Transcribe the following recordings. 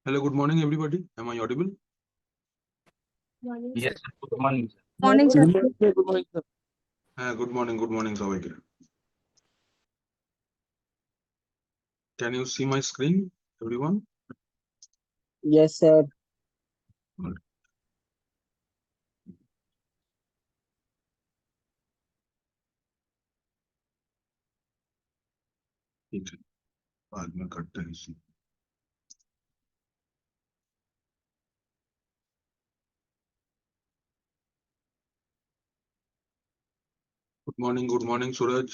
Hello, good morning, everybody. Am I audible? Yes, sir. Good morning, sir. Morning, sir. Good morning, sir. Good morning, সবাইকে. Can you see my screen, everyone? Yes, sir. ठीक है, बाद में करते हैं इसी. Good morning, Suraj.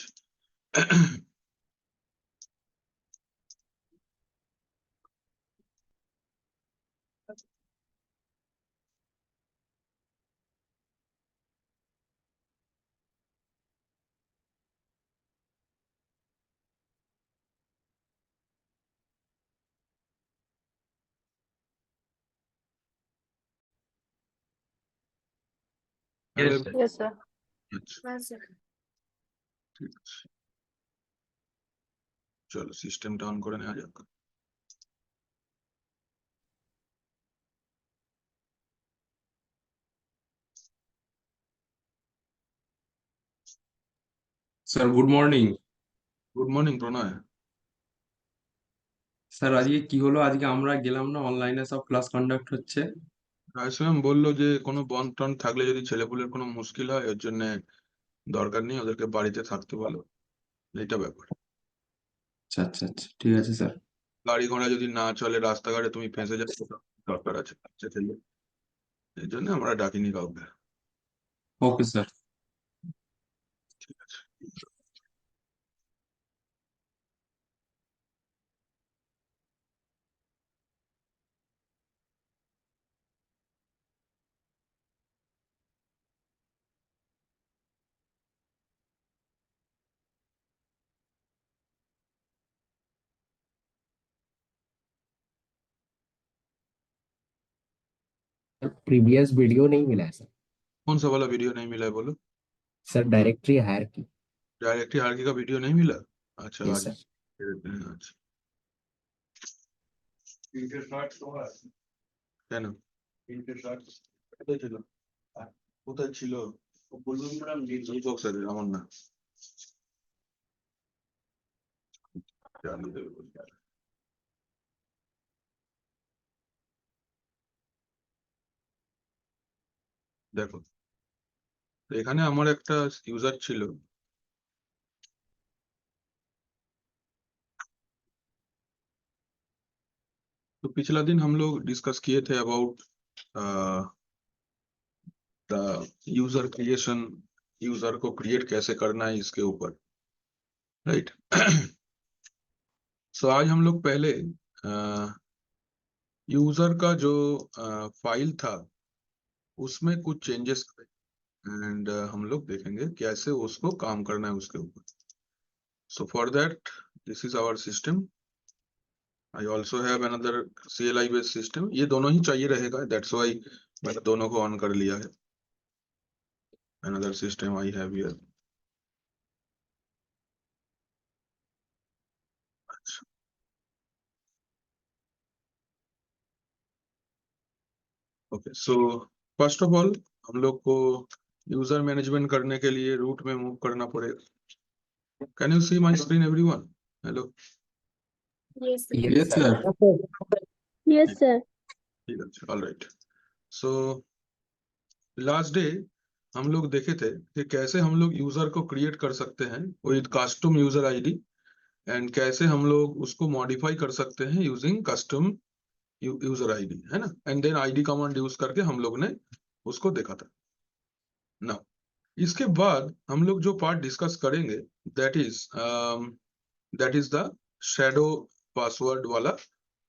Yes, sir. Yes, sir. अच्छा, Yes, sir. ঠিক আছে. চলো সিস্টেমটা অন করে নেওয়া যাক. Sir good morning. Good morning Pranay. Sir আজকে কি হলো, আজকে আমরা গেলাম না, অনলাইনে সব ক্লাস কন্ডাক্ট হচ্ছে। রায়সাম বললো যে কোনো বন্ধ টন থাকলে যদি ছেলেপুলের কোনো মুশকিল হয় এর জন্য দরকার নেই, ওদেরকে বাড়িতে থাকতে বলো, এইটা ব্যাপার. আচ্ছা আচ্ছা আচ্ছা, ঠিক আছে স্যার। গাড়ি ঘোড়া যদি না চলে, রাস্তাঘাটে তুমি ফেঁসে যাচ্ছ, দরকার আছে বাচ্চা ছেলে, এই জন্য আমরা ডাকিনি কাউকে. Okay sir. ঠিক আছে. प्रीवियस वीडियो नहीं मिला है सर। कौन सा वाला वीडियो नहीं मिला है बोलो. Sir directory hierarchy. Directly hierarchy का वीडियो नहीं मिला. अच्छा, यस आज सर। दे देते हैं आज. কেন কোথায় ছিল? কোথায় ছিল? দীপক স্যার, আমার না. চালিয়ে দেবে বলছে. দেখো, এখানে আমার একটা ইউজার ছিল, तो पिछला दिन हम लोग डिस्कस किए थे about the user creation, user को क्रिएट कैसे करना है इसके ऊपर, राइट. सो आज हम लोग पहले यूजर का जो फाइल था उसमें कुछ चेंजेस करें एंड हम लोग देखेंगे कैसे उसको काम करना है उसके ऊपर. So for that this is our system. I also have another CLI based system. ये दोनों ही चाहिए रहेगा, दैट्स वाई मैंने दोनों को ऑन कर लिया है. Another system I have here. Okay, so first of all हम लोग को यूजर मैनेजमेंट करने के लिए रूट में मूव करना पड़ेगा. Can you see my screen everyone? Hello. Yes, sir. Yes sir. Yes, sir. ठीक है, all right. So last day हम लोग देखे थे कि कैसे हम लोग यूजर को क्रिएट कर सकते हैं with custom user ID and कैसे हम लोग उसको मॉडिफाई कर सकते हैं यूजिंग कस्टम यूजर आईडी, है ना. And then ID command use करके हम लोग ने उसको देखा था. ना इसके बाद हम लोग जो पार्ट डिस्कस करेंगे that is the shadow password वाला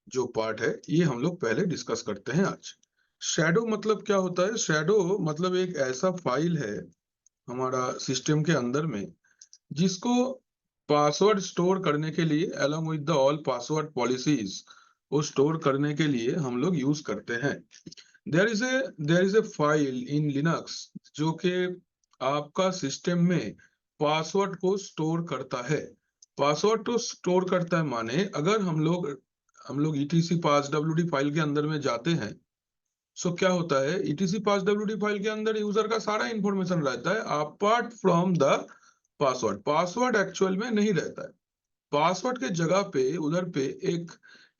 जो पार्ट है, ये हम लोग पहले डिस्कस करते हैं आज. शैडो मतलब क्या होता है? शैडो मतलब एक ऐसा फाइल है हमारा सिस्टम के अंदर में जिसको पासवर्ड स्टोर करने के लिए along with the all password policies वो स्टोर करने के लिए हम लोग यूज करते हैं. There is a file in Linux जो कि आपका सिस्टम में पासवर्ड को स्टोर करता है. पासवर्ड तो स्टोर करता है माने अगर हम लोग हम लोग etc pass wd फाइल के अंदर में जाते हैं, सो क्या होता है, etc pass wd फाइल के अंदर यूजर का सारा इंफॉर्मेशन रहता है apart from the password. Password actual में नहीं रहता है, पासवर्ड के जगह पे उधर पे एक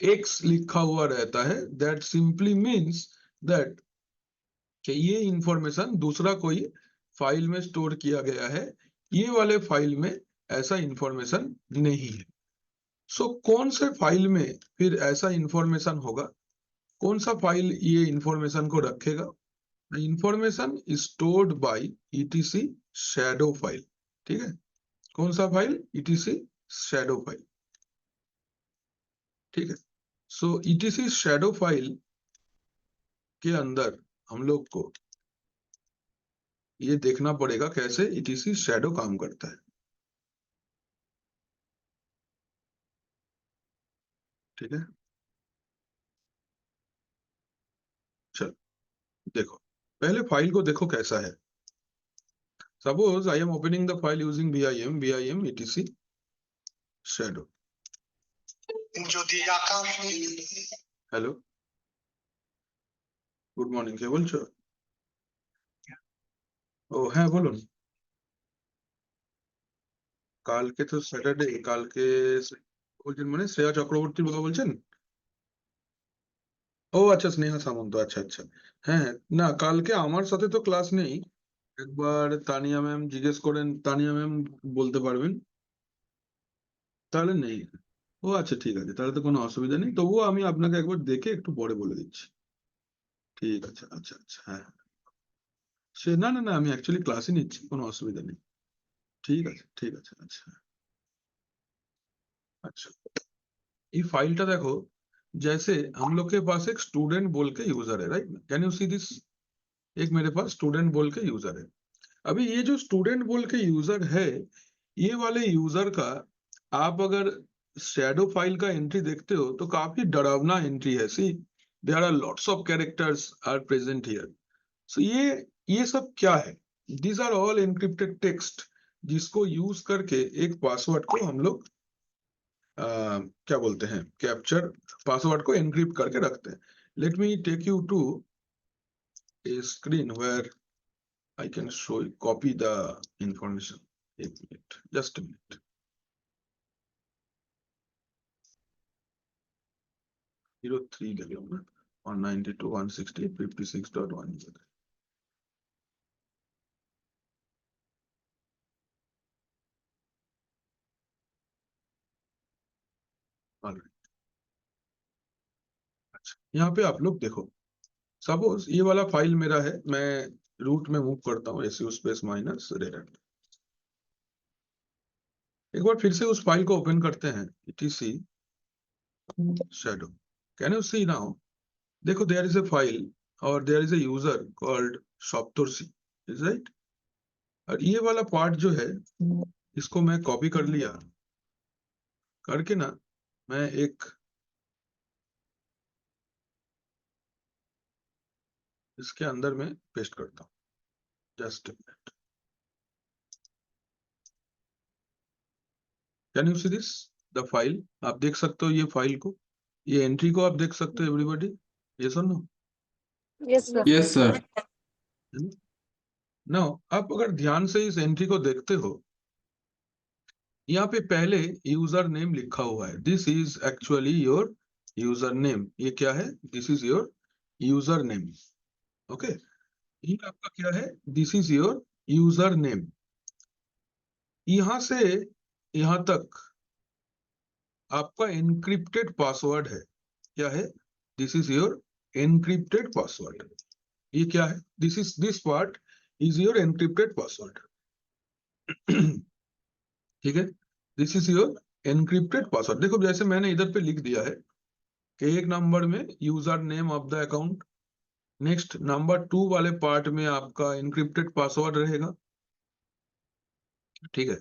एक्स लिखा हुआ रहता है। दैट सिंपली मीन्स दैट कि ये इंफॉर्मेशन दूसरा कोई फाइल में स्टोर किया गया है, ये वाले फाइल में ऐसा इंफॉर्मेशन नहीं है। सो कौन से फाइल में फिर ऐसा इंफॉर्मेशन होगा, कौन सा फाइल ये इंफॉर्मेशन को रखेगा? Information stored bye etc shadow file. ठीक है, कौन सा फाइल? etc shadow file. ठीक है, सो etc शैडो फाइल के अंदर हम लोग को ये देखना पड़ेगा कैसे etc शैडो काम करता है। ठीक है, चलो देखो, पहले फाइल को देखो कैसा है। Suppose I am opening the file using vim etc shadow. Hello, good morning, কে বলছো? ও হ্যাঁ বলুন। কালকে তো স্যাটারডে, কালকে বলছেন মানে শ্রেয়া চক্রবর্তীর কথা বলছেন? ও আচ্ছা, স্নেহা সামন্ত, আচ্ছা আচ্ছা। হ্যাঁ, না কালকে আমার সাথে তো ক্লাস নেই, একবার তানিয়া ম্যাম জিজ্ঞেস করেন, তানিয়া ম্যাম বলতে পারবেন। তাহলে নেই, ও আচ্ছা ঠিক আছে, তাহলে তো কোনো অসুবিধা নেই, তবুও আমি আপনাকে একবার দেখে একটু পরে বলে দিচ্ছি। ঠিক আছে, আচ্ছা আচ্ছা, হ্যাঁ সে না না না, আমি অ্যাকচুয়ালি ক্লাসই নিচ্ছি, কোনো অসুবিধা নেই। ঠিক আছে ঠিক আছে, আচ্ছা अच्छा, ये फाइलটা देखो, जैसे हम लोग के पास एक स्टूडेंट बोल के यूजर है, right? Can you see this? एक मेरे पास स्टूडेंट बोल के यूजर है। अभी ये जो स्टूडेंट बोल के यूजर है, ये वाले यूजर का आप अगर शैडो फाइल का एंट्री देखते हो तो काफी डरावना एंट्री है। See, there are lots of characters are present here. So ये सब क्या है? These are all encrypted text, जिसको यूज करके एक पासवर्ड को हम लोग क्या बोलते हैं, कैप्चर, पासवर्ड को एनक्रिप्ट करके रखते हैं। Let me take you to a screen where I can show you, copy the information. एक मिनट, just a minute. Zero 3 ले लो ना, 192 160 56.1. अच्छा, यहाँ पे आप लोग देखो, सपोज ये वाला फाइल मेरा है, मैं रूट में मूव करता हूँ, su स्पेस माइनस रेड। एक बार फिर से उस फाइल को ओपन करते हैं, etc shadow. Can you see now? देखो, there is a file और there is a user called Shoptorsi, is right? और ये वाला पार्ट जो है, इसको मैं कॉपी कर लिया, करके ना मैं एक इसके अंदर में पेस्ट करता हूँ। Just minute, can you see this the file? आप देख सकते हो ये फाइल को, ये एंट्री को आप देख सकते हो एवरीबॉडी, यस और no? Yes, sir. Yes sir. Now आप अगर ध्यान से इस एंट्री को देखते हो, यहाँ पे पहले यूजर नेम लिखा हुआ है, this is actually your user name. ये क्या है? This is your user name. Okay, ये आपका क्या है? This is your user name. यहां से यहां तक आपका एनक्रिप्टेड पासवर्ड है। क्या है? This is your encrypted password. ये क्या है? This part is your encrypted password. ठीक है, this is your encrypted password. देखो, जैसे मैंने इधर पे लिख दिया है कि एक नंबर में user name of the account, next number 2 वाले पार्ट में आपका एनक्रिप्टेड पासवर्ड रहेगा। ठीक है,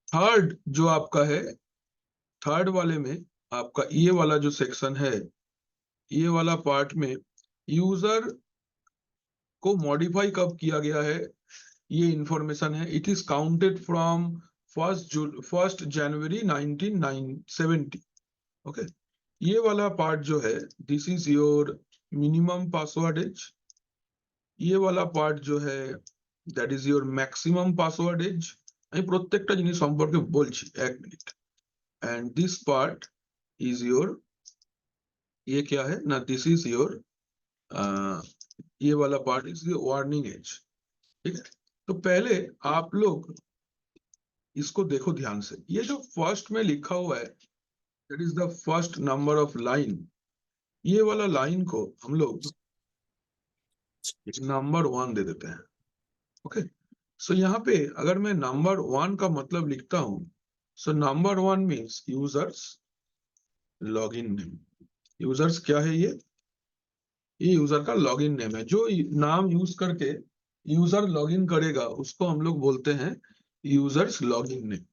थर्ड जो आपका है, थर्ड वाले में आपका ये वाला जो सेक्शन है, ये वाला पार्ट में यूजर को मॉडिफाई कब किया गया है, ये इंफॉर्मेशन है। It is counted from 1 January 1970। Okay, ये वाला पार्ट जो है this is your minimum password age, ये वाला पार्ट जो है that is your maximum password age. আমি প্রত্যেকটা জিনিস সম্পর্কে বলছি এক মিনিট। And this part is your, ये क्या है ना, दिस इज योर ये वाला part is your warning age. ठीक है, तो पहले आप लोग इसको देखो ध्यान से। ये जो फर्स्ट में लिखा हुआ है that is the first number of line, ये वाला लाइन को हम लोग नंबर 1 दे देते हैं। ओके, सो यहाँ पे अगर मैं नंबर 1 का मतलब लिखता हूं, so number 1 means users login name. Users क्या है ये यूजर का लॉगिन नेम है। जो नाम यूज करके यूजर लॉगिन करेगा उसको हम लोग बोलते हैं users login name.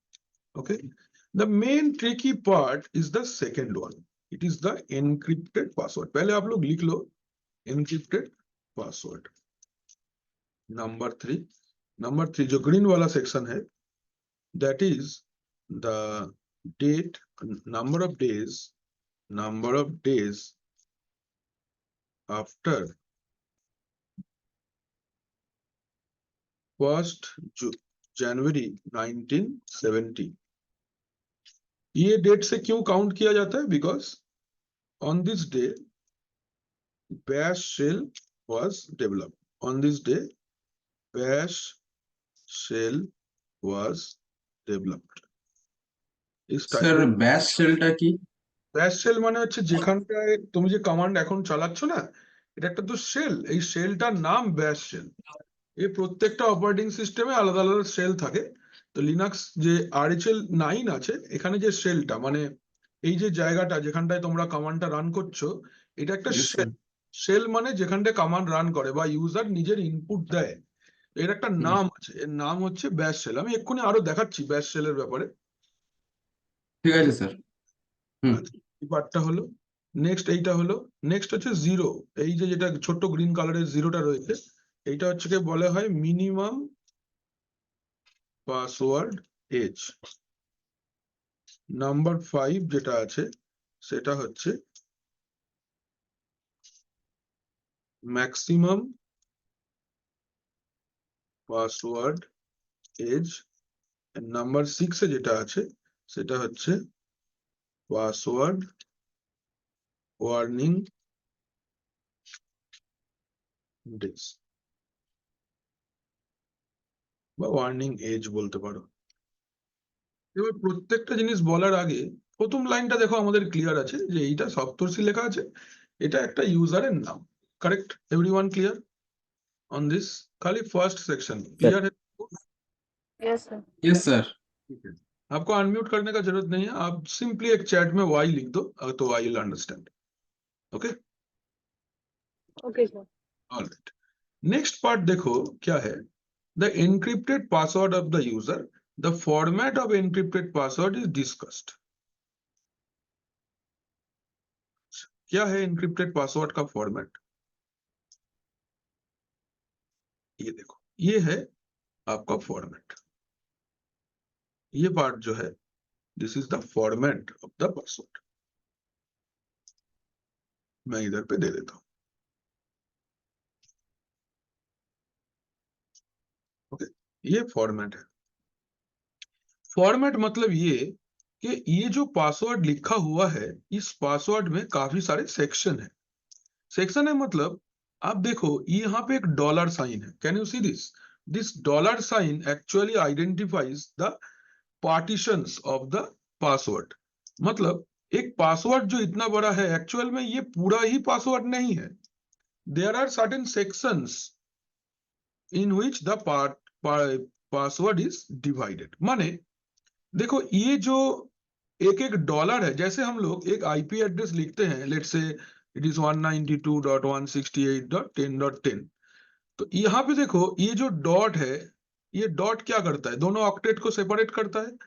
Okay, the main tricky part is the second one, it is the encrypted password. पहले आप लोग लिख लो एनक्रिप्टेड पासवर्ड। नंबर 3 जो ग्रीन वाला सेक्शन है that is the date, number of days after 1st January 1970। ये date से क्यों काउंट किया जाता है? Because on this day bash shell was developed. On this day bash shell was developed. इस স্যার টাইমে ব্যাশ শেলটা কি? ব্যাশ শেল মানে হচ্ছে যেখানটায় তুমি যে কমান্ড এখন চালাচ্ছ না, এটা একটা তো শেল, এই শেলটার নাম ব্যাশ শেল। এই প্রত্যেকটা অপারেটিং সিস্টেমে আলাদা আলাদা শেল থাকে। তো লিনাক্স যে RHEL 9 আছে, এখানে যে শেলটা মানে এই যে জায়গাটা যেখানটায় তোমরা কমান্ডটা রান করছো, এটা একটা Yes, sir. শেল। শেল মানে যেখানটায় কমান্ড রান করে বা ইউজার নিজের ইনপুট দেয়, এর একটা নাম আছে, এর নাম হচ্ছে ব্যাশ শেল। আমি এক্ষুনি আরো দেখাচ্ছি ব্যাশ শেলের ব্যাপারে। ঠিক আছে স্যার। এই পার্টটা হলো, নেক্সট এইটা হলো, নেক্সট হচ্ছে জিরো। এই যে যেটা ছোট্ট গ্রিন কালারের জিরোটা রয়েছে, এইটা হচ্ছে কি বলা হয় মিনিমাম পাসওয়ার্ড এজ। নাম্বার 5 যেটা আছে সেটা হচ্ছে ম্যাক্সিমাম পাসওয়ার্ড এজ। নাম্বার 6 এ যেটা আছে সেটা হচ্ছে পাসওয়ার্ড ওয়ার্নিং ডেজ বা ওয়ার্নিং এজ বলতে পারো। এবার প্রত্যেকটা জিনিস বলার আগে প্রথম লাইনটা দেখো আমাদের ক্লিয়ার আছে যে এইটা সপ্তর্ষি লেখা আছে, এটা একটা ইউজারের নাম। Correct? Everyone clear on this? खाली फर्स्ट सेक्शन क्लियर है? Yes, sir. Yes sir. ठीक है, आपको अनम्यूट करने का जरूरत नहीं है, आप सिंपली एक चैट में वाई लिख दो तो I will understand. Okay, Okay, sir. Alright. Next part देखो क्या है, the encrypted password of the user, the format of encrypted password is discussed. क्या है एनक्रिप्टेड पासवर्ड का फॉर्मेट? ये देखो, ये है आपका फॉर्मेट। ये पार्ट जो है this is the format of the password. मैं इधर पे दे देता हूं। ओके, ये फॉर्मेट है। फॉर्मेट मतलब ये कि ये जो पासवर्ड लिखा हुआ है इस पासवर्ड में काफी सारे सेक्शन है। सेक्शन है मतलब आप देखो यहाँ पे एक डॉलर साइन है, can you see this? This dollar sign actually identifies the partitions of the password. मतलब एक पासवर्ड जो इतना बड़ा है एक्चुअल में ये पूरा ही पासवर्ड नहीं है। There are certain sections in which the password is divided. माने देखो ये जो एक एक डॉलर है, जैसे हम लोग एक आईपी एड्रेस लिखते हैं, लेट्स से इट इज 192.168.10.10, तो यहाँ पे देखो ये जो डॉट है, ये डॉट क्या करता है? दोनों ऑक्टेट को सेपरेट करता है।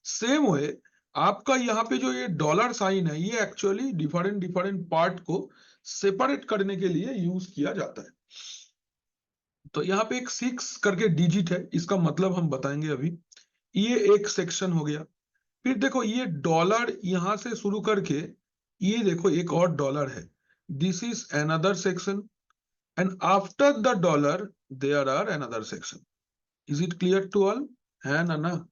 सेम वे आपका यहाँ पे जो ये डॉलर साइन है, ये एक्चुअली डिफरेंट पार्ट को सेपरेट करने के लिए यूज किया जाता है। तो यहाँ पे एक 6 करके डिजिट है, इसका मतलब हम बताएंगे अभी। ये एक सेक्शन हो गया। फिर देखो ये डॉलर यहां से शुरू करके ये देखो एक और डॉलर है, this is another section, and after the dollar there are another section. Is it clear to all? है ना?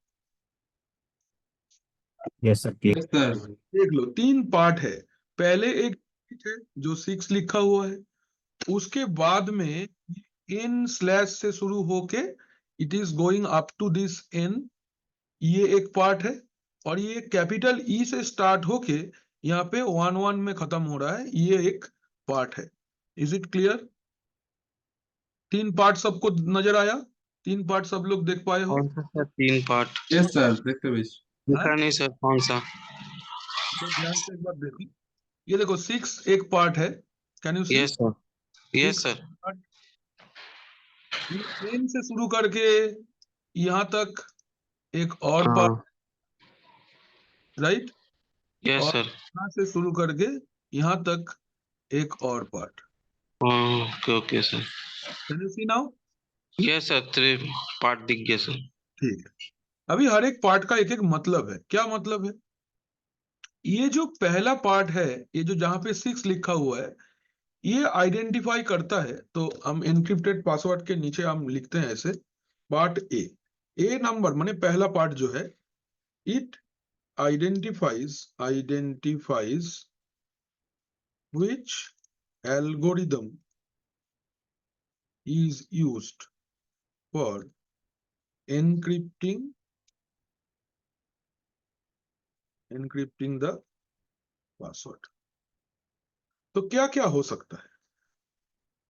Yes, sir. Clear. Yes sir. देख लो, 3 पार्ट है। पहले एक है जो 6 लिखा हुआ है, उसके बाद में इन स्लैश से शुरू होके it is going up to this N, ये एक पार्ट है। और ये कैपिटल ई से स्टार्ट होके यहाँ पे 1 1 में खत्म हो रहा है, ये एक पार्ट है। Is it clear? 3 पार्ट सबको नजर आया? 3 पार्ट सब लोग देख पाए हो? कौन सा सर 3 पार्ट? यस सर, देखते पेয়েছি। दिखा हाँ? नहीं सर, कौन सा? तो ध्यान से एक बार देखो, ये देखो 6 एक पार्ट है, can you see? Yes sir, yes sir, N से शुरू करके यहाँ तक एक और पार्ट, हाँ, राइट? यस और सर, यहाँ से शुरू करके यहाँ तक एक और पार्ट। Okay okay sir, can you see now? Yes sir, 3 part दिख गया सर। ठीक है। अभी हर एक पार्ट का एक एक मतलब है। क्या मतलब है? ये जो पहला पार्ट है, ये जो जहां पे 6 लिखा हुआ है, ये आइडेंटिफाई करता है। तो हम एनक्रिप्टेड पासवर्ड के नीचे हम लिखते हैं ऐसे, पार्ट ए नंबर माने पहला पार्ट जो है, it identifies which algorithm is used for encrypting the password। तो क्या क्या हो सकता है?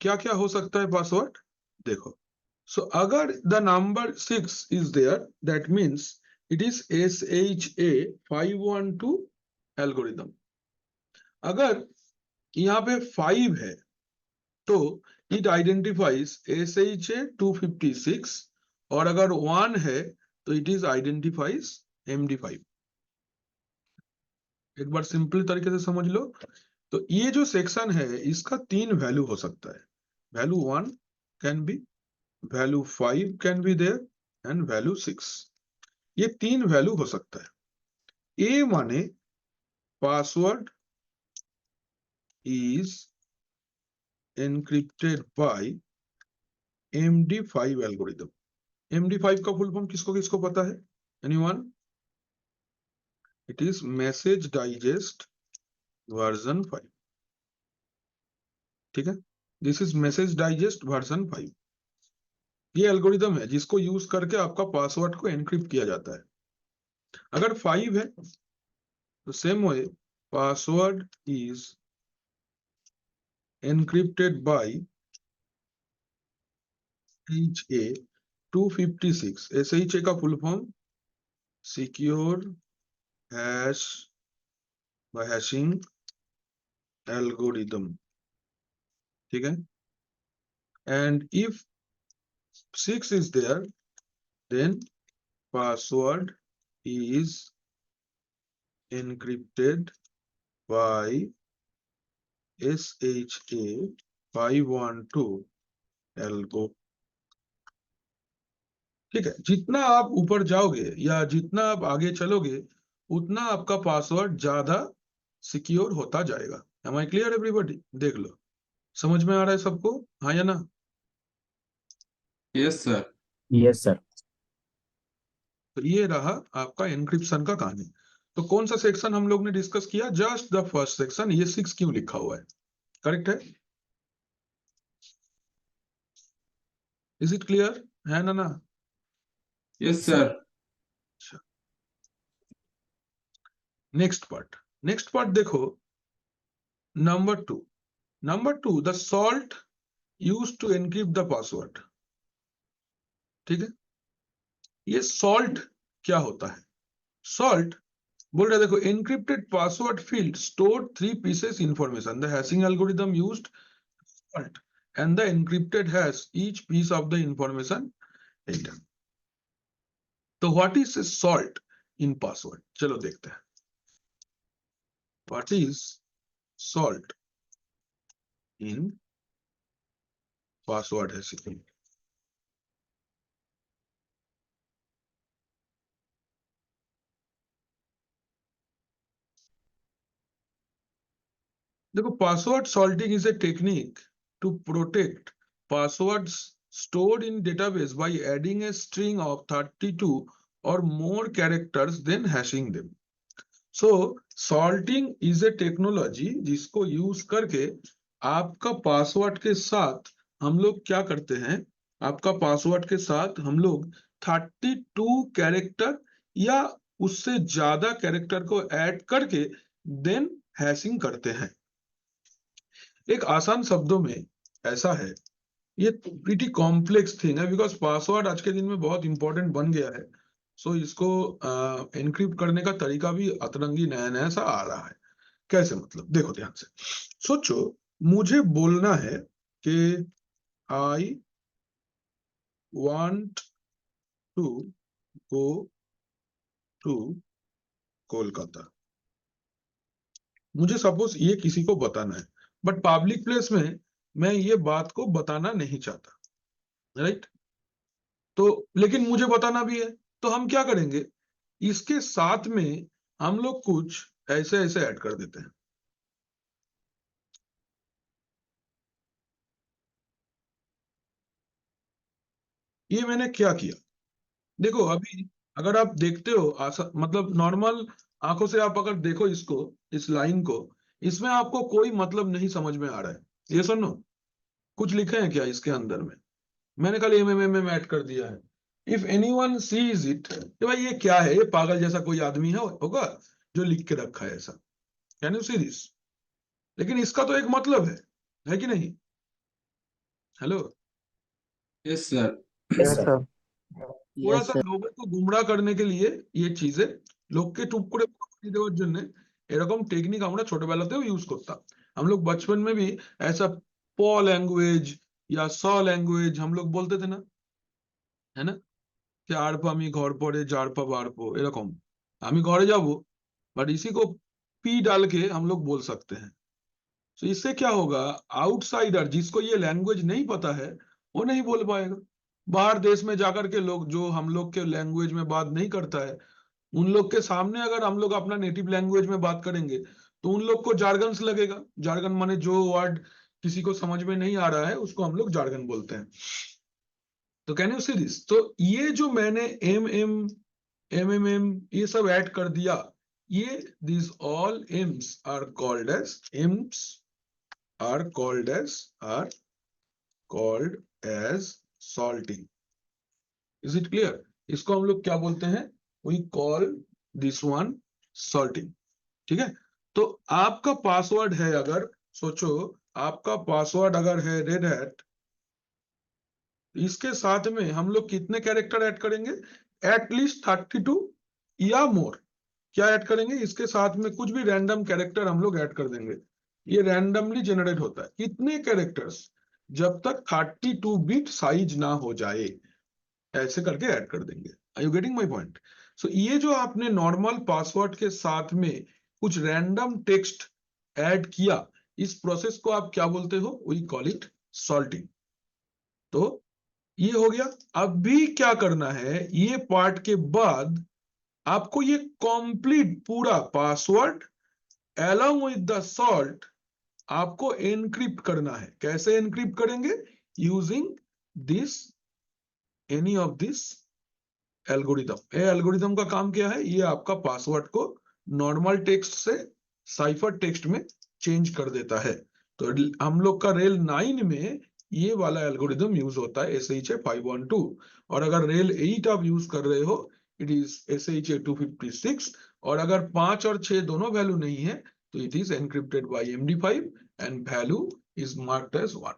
क्या क्या हो सकता है पासवर्ड? देखो, सो अगर the number 6 is there, that means it is SHA-512 algorithm. अगर यहाँ पे 5 है तो इट आइडेंटिफाइज SHA-256, और अगर 1 है तो इट इज आइडेंटिफाइज MD5। एक बार सिंपल तरीके से समझ लो। तो ये जो सेक्शन है इसका 3 वैल्यू हो सकता है। Value 1 can be, value 5 can be there, and value 6। ये 3 वैल्यू हो सकता है। ए माने password is encrypted by MD5 algorithm. MD5 का फुल फॉर्म किसको किसको पता है? Anyone? It is message digest version 5। ठीक है, this is message digest version 5। ये एल्गोरिदम है जिसको यूज करके आपका पासवर्ड को एनक्रिप्ट किया जाता है। अगर 5 है तो same way password is encrypted by SHA-256। SHA का full form secure hash by hashing algorithm. ठीक है, and if 6 is there, then password is encrypted by SHA-512 algo। ठीक है, जितना आप ऊपर जाओगे या जितना आप आगे चलोगे, उतना आपका पासवर्ड ज्यादा सिक्योर होता जाएगा। Am I clear everybody? देख लो, समझ में आ रहा है सबको? हाँ या ना? Yes sir. Yes, sir. तो ये रहा आपका एनक्रिप्शन का कहानी। तो कौन सा सेक्शन हम लोग ने डिस्कस किया? Just the first section. ये 6 क्यों लिखा हुआ है? करेक्ट है? Is it clear? है ना? Yes sir. नेक्स्ट पार्ट देखो, number two the salt use to encrypt the password. ठीक है, ये सॉल्ट क्या होता है? सॉल्ट बोल रहे देखो, encrypted password field store 3 pieces information, the hashing algorithm used salt and the encrypted hash each piece of the information data। तो what is a salt in password? चलो देखते हैं, what is salt in password hashing। देखो, password salting is a technique to protect passwords stored in database by adding a string of 32 or more characters then hashing them. So salting is A technology जिसको use करके आपका password के साथ हम लोग क्या करते हैं, आपका पासवर्ड के साथ हम लोग 32 कैरेक्टर या उससे ज्यादा कैरेक्टर को ऐड करके देन हैशिंग करते हैं। एक आसान शब्दों में ऐसा है, ये प्रीटी कॉम्प्लेक्स थिंग है बिकॉज पासवर्ड आज के दिन में बहुत इंपॉर्टेंट बन गया है। सो इसको एनक्रिप्ट करने का तरीका भी अतरंगी नया नया सा आ रहा है। कैसे, मतलब देखो ध्यान से सोचो, मुझे बोलना है कि I want to go to Kolkata. मुझे सपोज ये किसी को बताना है, बट पब्लिक प्लेस में मैं ये बात को बताना नहीं चाहता, राइट? तो लेकिन मुझे बताना भी है, तो हम क्या करेंगे, इसके साथ में हम लोग कुछ ऐसे ऐसे ऐड कर देते हैं। ये मैंने क्या किया, देखो अभी अगर आप देखते हो मतलब नॉर्मल आंखों से आप अगर देखो इसको, इस लाइन को, इसमें आपको कोई मतलब नहीं समझ में आ रहा है। ये सुनो, कुछ लिखे हैं क्या इसके अंदर में? मैंने खाली एम ऐड कर दिया है। इफ एनीवन सीज इट, भाई ये क्या है, ये पागल जैसा कोई आदमी है होगा जो लिख के रखा है ऐसा, कैन यू सी दिस? लेकिन इसका तो एक मतलब है कि नहीं? Hello, yes sir. Yes, Yes, sir. sir. थोड़ा Yes, सा sir. लोगों को गुमराह करने के लिए ये चीजें লোককে চুপ করে বসিয়ে দেওয়ার জন্য এরকম টেকনিক আমরা ছোটবেলাতেও ইউজ করতাম। हम लोग बचपन में भी ऐसा प लैंग्वेज या स लैंग्वेज हम लोग बोलते थे ना, है ना? कि आड़पा আমি ঘর পরে जाड़पा बाड़पो, এরকম আমি ঘরে যাব, बट इसी को पी डाल के हम लोग बोल सकते हैं। तो इससे क्या होगा, आउटसाइडर जिसको ये लैंग्वेज नहीं पता है वो नहीं बोल पाएगा। बाहर देश में जाकर के लोग जो हम लोग के लैंग्वेज में बात नहीं करता है, उन लोग के सामने अगर हम लोग अपना नेटिव लैंग्वेज में बात करेंगे तो उन लोग को जार्गन्स लगेगा। जार्गन माने जो वर्ड किसी को समझ में नहीं आ रहा है उसको हम लोग जार्गन बोलते हैं। तो कैन यू सी दिस? तो ये जो मैंने एम ये सब ऐड कर दिया, ये this all aims are called as salting. Is it clear? इसको हम लोग क्या बोलते हैं? We call this one salting. ठीक है? तो आपका पासवर्ड है, अगर सोचो आपका पासवर्ड अगर है रेड हैट, इसके साथ में हम लोग कितने कैरेक्टर ऐड करेंगे? एटलीस्ट 32 या मोर। क्या ऐड करेंगे? इसके साथ में कुछ भी रैंडम कैरेक्टर हम लोग ऐड कर देंगे। ये रैंडमली जनरेट होता है। कितने कैरेक्टर्स? जब तक 32 बिट साइज ना हो जाए, ऐसे करके ऐड कर देंगे। Are you getting my point? So ये जो आपने नॉर्मल पासवर्ड के साथ में कुछ रैंडम टेक्स्ट ऐड किया, इस प्रोसेस को आप क्या बोलते हो? We call it salting. तो ये हो गया। अब भी क्या करना है, ये पार्ट के बाद आपको ये कंप्लीट पूरा password along with the salt आपको एनक्रिप्ट करना है। कैसे एनक्रिप्ट करेंगे? Using this any of this algorithm. ये एल्गोरिथम का काम क्या है? ये आपका पासवर्ड को नॉर्मल टेक्स्ट से साइफर टेक्स्ट में चेंज कर देता है। तो हम लोग का रेल 9 में ये वाला एल्गोरिथम यूज होता है, SHA-512। और अगर रेल 8 आप यूज कर रहे हो, इट इज SHA-256। और अगर 5 और 6 दोनों वैल्यू नहीं है तो it is encrypted by MD5 and value is marked as 1।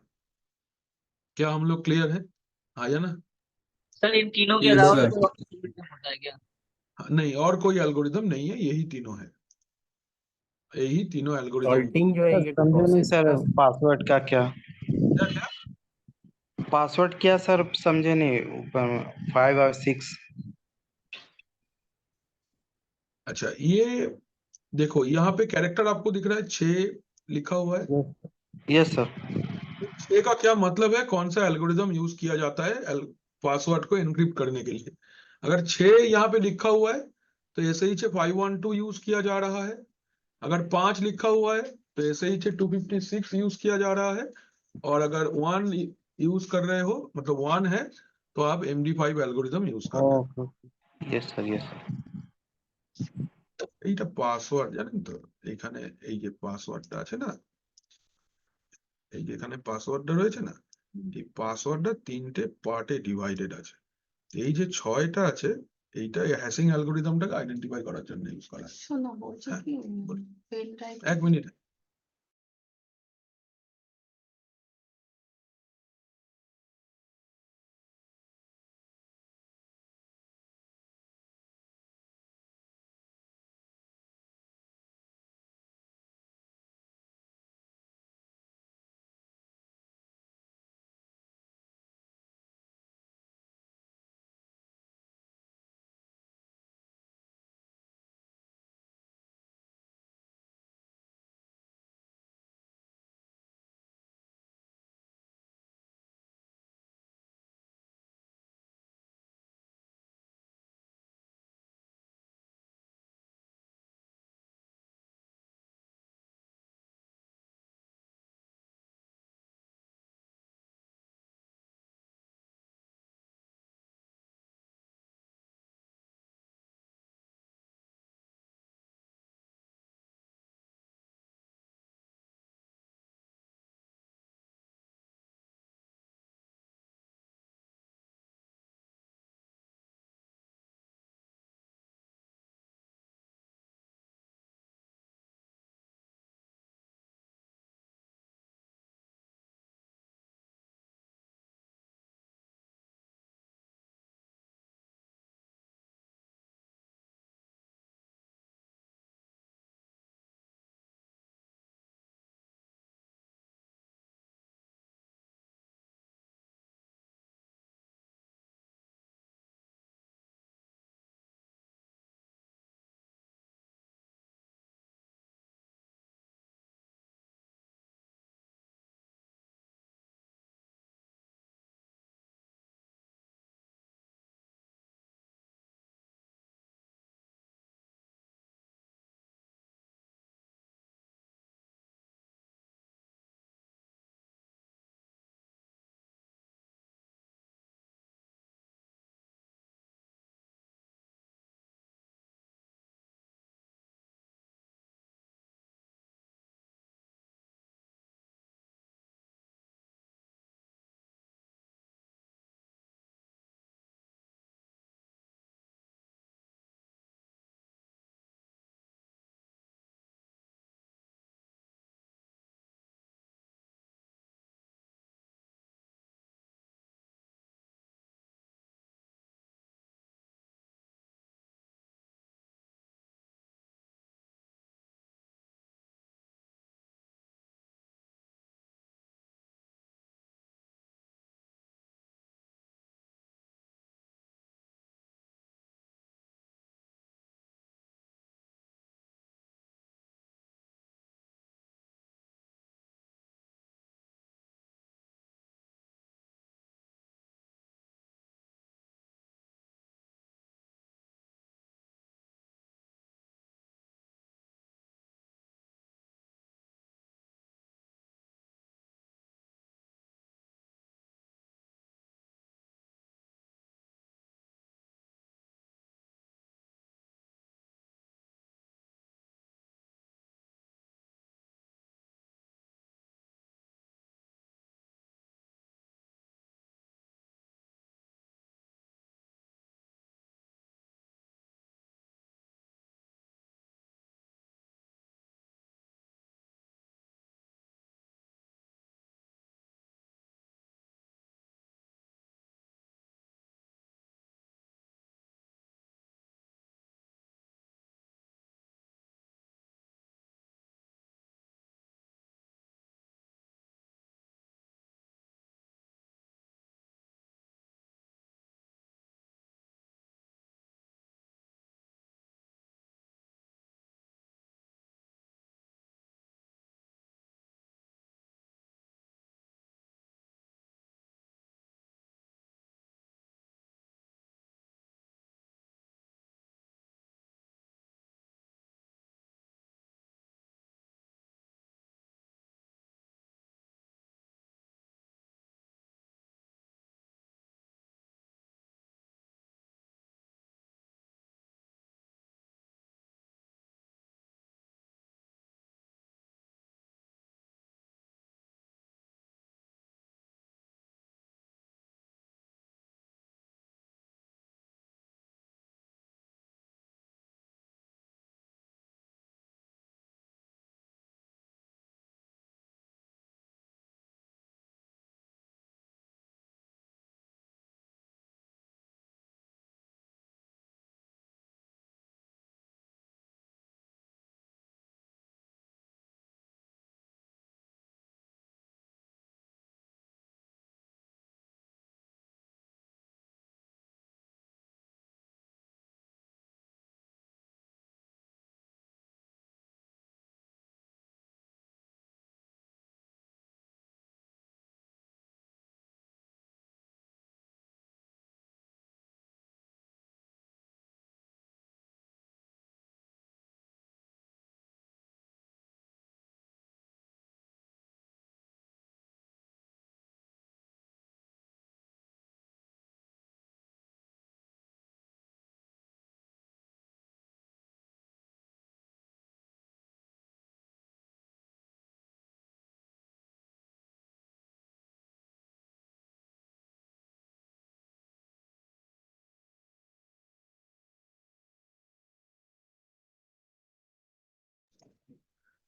क्या हम लोग क्लियर है? आया ना? सर इन तीनों के Yes, अलावा sir. कोई और एल्गोरिथम होता है क्या? नहीं, और कोई एल्गोरिथम नहीं है, यही तीनों है, यही तीनों एल्गोरिथम। सॉल्टिंग जो है सर ये समझे नहीं प्रोसेस सर पासवर्ड का क्या क्या क्या? पासवर्ड क्या सर समझे नहीं ऊपर 5 और 6 अच्छा, ये देखो यहाँ पे कैरेक्टर आपको दिख रहा है 6 लिखा हुआ है। यस सर 6 का क्या मतलब है? कौन सा एल्गोरिथम यूज किया जाता है पासवर्ड को एनक्रिप्ट करने के लिए? अगर 6 यहाँ पे लिखा हुआ है तो SHA-512 यूज किया जा रहा है। अगर 5 लिखा हुआ है तो ऐसे ही 256 यूज किया जा रहा है, और अगर 1 यूज कर रहे हो, मतलब 1 है, तो आप MD5 एल्गोरिदम यूज कर रहे हो। ओके यस सर এইটা পাসওয়ার্ড জানেন তো, এখানে এই যে পাসওয়ার্ডটা আছে না, এই যে এখানে পাসওয়ার্ডটা রয়েছে না, এই পাসওয়ার্ডটা 3টে পার্টে ডিভাইডেড আছে। এই যে 6টা আছে, এইটা হ্যাশিং অ্যালগোরিদমটাকে আইডেন্টিফাই করার জন্য ইউজ করা হয়। শোনো বলছি হ্যাঁ, কি বলুন। পেন ড্রাইভ 1 মিনিট।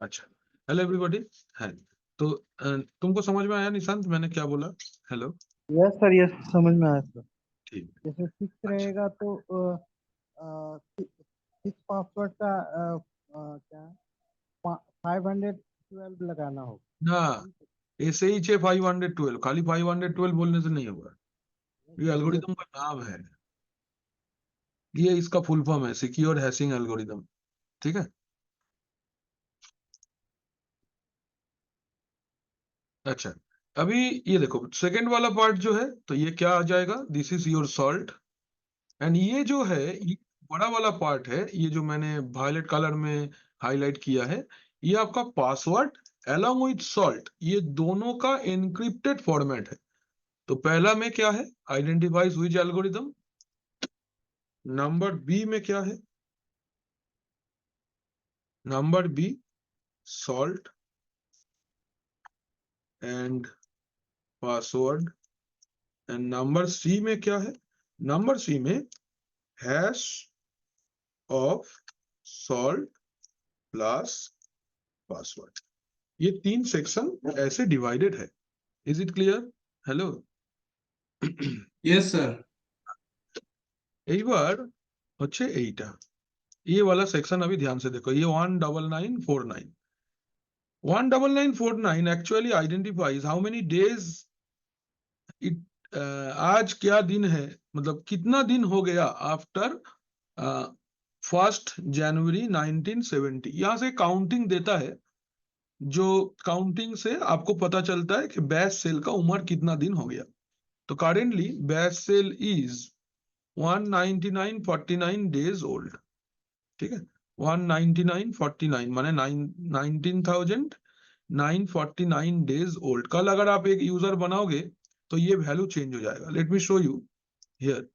अच्छा, हेलो एवरीबॉडी। है तो तुमको समझ में आया निशांत मैंने क्या बोला? हेलो, यस सर, यस समझ में आया सर। ठीक। जैसे 6 अच्छा, रहेगा तो 6 पासवर्ड का क्या 512 लगाना होगा। ना ऐसे ही 512 खाली 512 बोलने से नहीं होगा। ये एल्गोरिदम का नाम है, ये इसका फुल फॉर्म है सिक्योर हैशिंग एल्गोरिदम। ठीक है। अच्छा, अभी ये देखो सेकंड वाला पार्ट जो है, तो ये क्या आ जाएगा? This is your salt. And ये जो है ये बड़ा वाला पार्ट है, ये जो मैंने वायलेट कलर में हाईलाइट किया है, ये आपका पासवर्ड along with सॉल्ट, ये दोनों का एनक्रिप्टेड फॉर्मेट है। तो पहला में क्या है? Identifies which algorithm. Number B में क्या है? Number B salt and password. And number C में क्या है? नंबर सी में hash of salt plus password. ये 3 सेक्शन ऐसे डिवाइडेड है। Is it clear? Hello. Yes sir. এইবার হচ্ছে এইটা, ये वाला सेक्शन अभी ध्यान से देखो, ये 19949 19949 actually identifies how many days it, आज क्या दिन है, मतलब कितना दिन हो गया आफ्टर 1 जनवरी 1970। यहां से काउंटिंग देता है, जो काउंटिंग से आपको पता चलता है कि बैच सेल का उम्र कितना दिन हो गया। तो currently bash shell is 19949 days old. ठीक है, 19949 माने 19,949 डेज ओल्ड। कल अगर आप एक यूजर बनाओगे तो ये वैल्यू चेंज हो जाएगा। Let me show you here.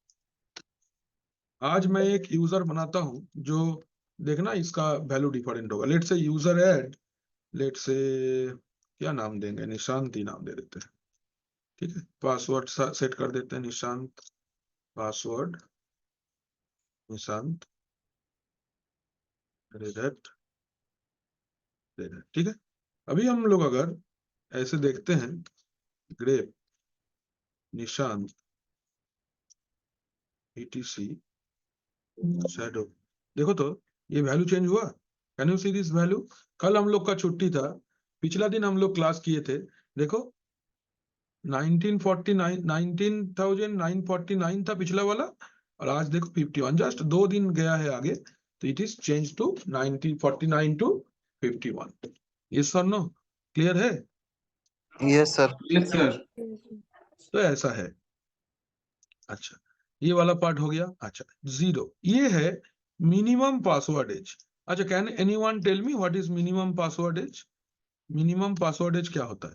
आज मैं एक यूजर बनाता हूं, जो देखना इसका वैल्यू डिफरेंट होगा। लेट से यूजर ऐड, लेट से क्या नाम देंगे, निशांत ही नाम दे देते हैं। ठीक है, पासवर्ड सेट कर देते हैं निशांत, पासवर्ड निशांत रेडेट। ठीक है, अभी हम लोग अगर ऐसे देखते हैं ग्रेप निशांत etc शैडो, देखो तो ये वैल्यू चेंज हुआ। Can you see this value? कल हम लोग का छुट्टी था, पिछला दिन हम लोग क्लास किए थे, देखो 1949 19,949 था पिछला वाला, और आज देखो 51, जस्ट 2 दिन गया है आगे, तो it is change to 1949 to 51। Yes और नो? क्लियर है? Yes sir. Yes sir. तो ऐसा है। अच्छा, ये वाला पार्ट हो गया। अच्छा, 0 ये है मिनिमम पासवर्ड एज। अच्छा, can anyone tell me what is minimum password age? Minimum password age क्या होता है?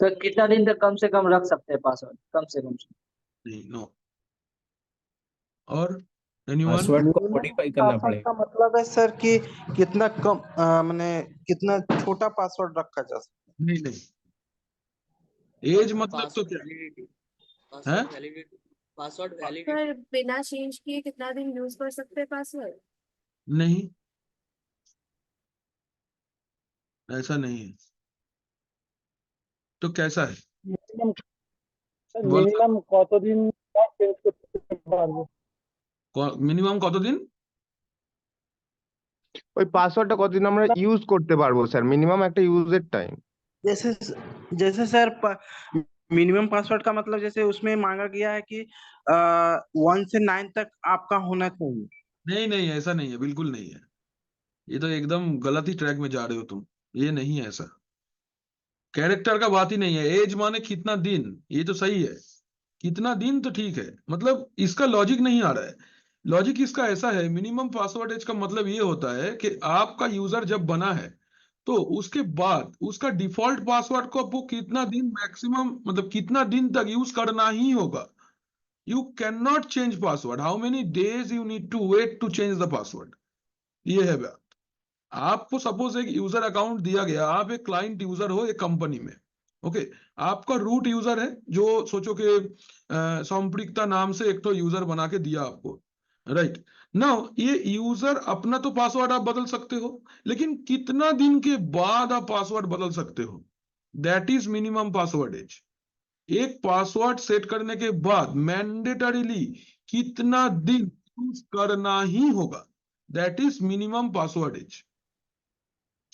सर कितना दिन तक कम से कम रख सकते हैं पासवर्ड, कम से कम? नहीं, नो। और एनीवन? पासवर्ड को मिनिमम मॉडिफाई करना पासवर्ड पड़ेगा। का मतलब है सर कि कितना कम माने कितना छोटा पासवर्ड रखा जा सकता नहीं नहीं, एज मतलब तो क्या है? पासवर्ड सर बिना चेंज किए कितना दिन यूज कर सकते हैं पासवर्ड? नहीं, ऐसा नहीं है। तो कैसा है? মিনিমাম बोल, মিনিমাম কতদিন চেঞ্জ করতে পারবো? মিনিমাম কতদিন? ওই পাসওয়ার্ডটা কতদিন আমরা ইউজ করতে পারবো স্যার, মিনিমাম একটা ইউজের টাইম। है? जैसे जैसे सर मिनिमम पासवर्ड का मतलब जैसे उसमें मांगा गया है कि 1 से 9 तक आपका होना चाहिए। नहीं नहीं, ऐसा नहीं है, बिल्कुल नहीं है। ये तो एकदम गलत ही ट्रैक में जा रहे हो तुम। ये नहीं है ऐसा, कैरेक्टर का बात ही नहीं है। एज माने कितना दिन, ये तो सही है, कितना दिन तो ठीक है, मतलब इसका लॉजिक नहीं आ रहा है। लॉजिक इसका ऐसा है, मिनिमम पासवर्ड एज का मतलब ये होता है कि आपका यूजर जब बना है तो उसके बाद उसका डिफॉल्ट पासवर्ड को आपको कितना दिन मैक्सिमम, मतलब कितना दिन तक यूज करना ही होगा। You can not change password, how many days you need to wait to change the password. ये है बात। आपको सपोज एक यूजर अकाउंट दिया गया, आप एक क्लाइंट यूजर हो एक कंपनी में, ओके। आपका रूट यूजर है, जो सोचो कि संप्रिक्ता नाम से एक तो यूजर बना के दिया आपको, राइट नाउ ये यूजर अपना तो पासवर्ड आप बदल सकते हो, लेकिन कितना दिन के बाद आप पासवर्ड बदल सकते हो, that is minimum password age. एक पासवर्ड सेट करने के बाद मैंडेटरीली कितना दिन यूज करना ही होगा, that is minimum password age.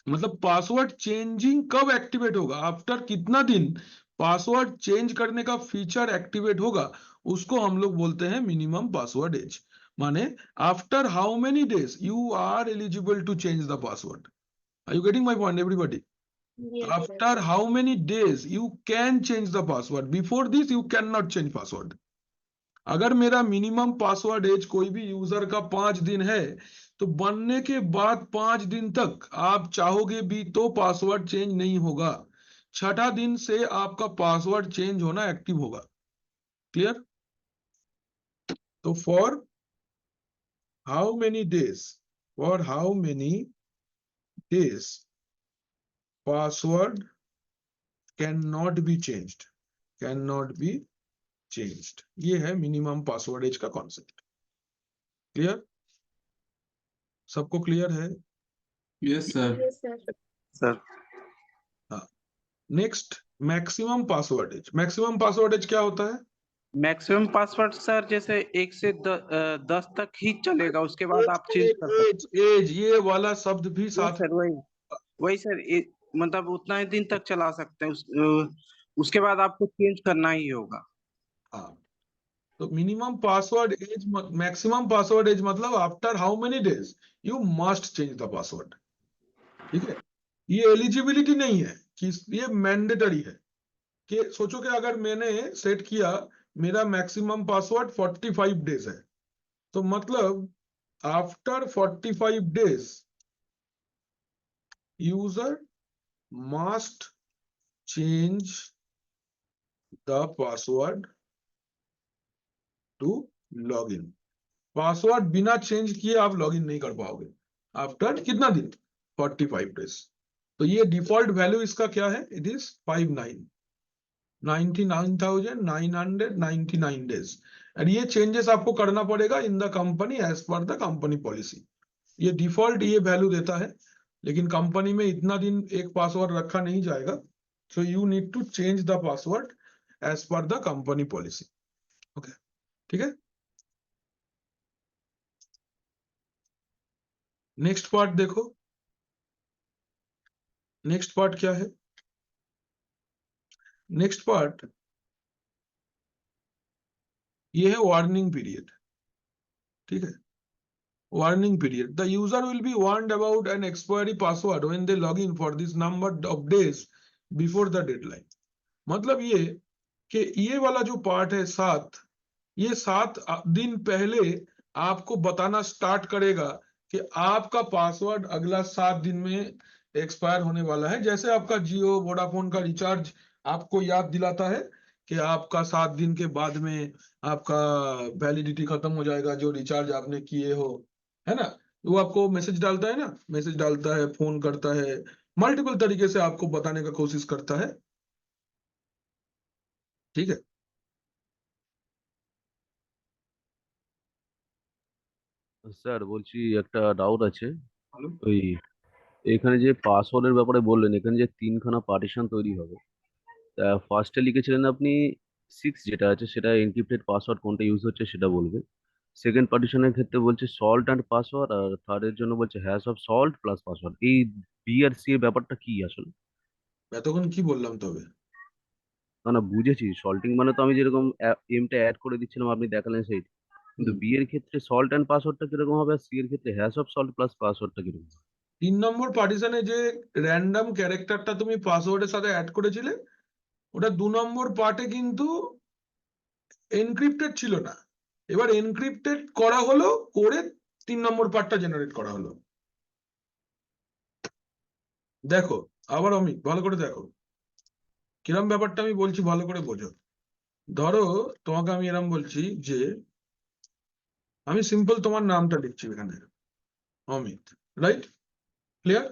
मतलब पासवर्ड चेंजिंग कब एक्टिवेट होगा, आफ्टर कितना दिन पासवर्ड चेंज करने का फीचर एक्टिवेट होगा, उसको हम लोग बोलते हैं मिनिमम पासवर्ड एज। माने after how many days you are eligible to change the password. Are you getting my point everybody? Yes, After sir. how many days you can change the password, before this you cannot change password। अगर मेरा minimum password as कोई भी user का 5 दिन है, तो बनने के बाद 5 दिन तक आप चाहोगे भी तो पासवर्ड चेंज नहीं होगा। छठा दिन से आपका पासवर्ड चेंज होना एक्टिव होगा। क्लियर? तो for how many days password can not be changed. ये है मिनिमम पासवर्ड एज का कॉन्सेप्ट। क्लियर? सबको क्लियर है? Yes sir. Yes, sir. Sir next maximum password age. Maximum password age क्या होता है? मैक्सिमम पासवर्ड सर जैसे 1 से 10 तक ही चलेगा, उसके बाद आप चेंज कर सकते एज ये वाला शब्द भी हैं। साथ सर वही सर मतलब उतना ही दिन तक चला सकते हैं, उसके बाद आपको चेंज करना ही होगा। हाँ, तो minimum password age maximum password age मतलब after how many days you must change the password. ठीक है? ये एलिजिबिलिटी नहीं है कि ये मैंडेटरी है। कि सोचो कि अगर मैंने सेट किया मेरा मैक्सिमम पासवर्ड 45 डेज है, तो मतलब after 45 days user must change the password to log in. Password बिना चेंज किए आप लॉग इन नहीं कर पाओगे आफ्टर कितना दिन? 45 डेज। तो ये डिफॉल्ट वैल्यू इसका क्या है? It is 99,999 days. और ये चेंजेस आपको करना पड़ेगा in the company as per the company policy. ये डिफॉल्ट ये वैल्यू देता है, लेकिन कंपनी में इतना दिन एक पासवर्ड रखा नहीं जाएगा। So you need to change the password age per the company policy. Okay, ठीक है? नेक्स्ट पार्ट देखो। नेक्स्ट पार्ट क्या है? नेक्स्ट पार्ट ये है वार्निंग पीरियड। ठीक है? warning period. The user will be warned about an expiry password when they log in for this number of days before the deadline। मतलब ये कि ये वाला जो पार्ट है 7, ये 7 दिन पहले आपको बताना स्टार्ट करेगा कि आपका पासवर्ड अगला 7 दिन में एक्सपायर होने वाला है। जैसे आपका जियो वोडाफोन का रिचार्ज आपको याद दिलाता है कि आपका 7 दिन के बाद में आपका वैलिडिटी खत्म हो जाएगा जो रिचार्ज आपने किए हो, है ना? वो आपको मैसेज डालता है ना, मैसेज डालता है, फोन करता है, मल्टीपल तरीके से आपको बताने का कोशिश करता है। ठीक है? স্যার বলছি একটা ডাউট আছে। ওই এখানে যে পাসওয়ার্ডের ব্যাপারে বললেন, এখানে যে 3খানা পার্টিশন তৈরি হবে, তা ফার্স্টে লিখেছিলেন আপনি 6, যেটা আছে সেটা এনক্রিপ্টেড পাসওয়ার্ড, কোনটা ইউজ হচ্ছে সেটা বলবে। সেকেন্ড পার্টিশনের ক্ষেত্রে বলছে সল্ট অ্যান্ড পাসওয়ার্ড, আর থার্ডের জন্য বলছে hash of salt plus password. এই বি আর সি এর ব্যাপারটা কি আসলে? এতক্ষণ কি বললাম তবে? না না, বুঝেছি। সল্টিং মানে তো আমি যেরকম এমটা অ্যাড করে দিচ্ছিলাম আপনি দেখালেন সেইটা, কিন্তু বি এর ক্ষেত্রে সল্ট অ্যান্ড পাসওয়ার্ডটা কিরকম হবে, আর সি এর ক্ষেত্রে হ্যাশ অফ সল্ট প্লাস পাসওয়ার্ডটা কিরকম হবে? 3 নম্বর পার্টিশনে যে র্যান্ডম ক্যারেক্টারটা তুমি পাসওয়ার্ডের সাথে অ্যাড করেছিলে, ওটা 2 নম্বর পার্টে কিন্তু এনক্রিপ্টেড ছিল না। এবার এনক্রিপ্টেড করা হলো, করে 3 নম্বর পার্টটা জেনারেট করা হলো। দেখো আবার অমিত, ভালো করে দেখো কিরম ব্যাপারটা আমি বলছি, ভালো করে বোঝো। ধরো তোমাকে আমি এরম বলছি যে আমি সিম্পল তোমার নামটা লিখছি এখানে, অমিত, রাইট? ক্লিয়ার?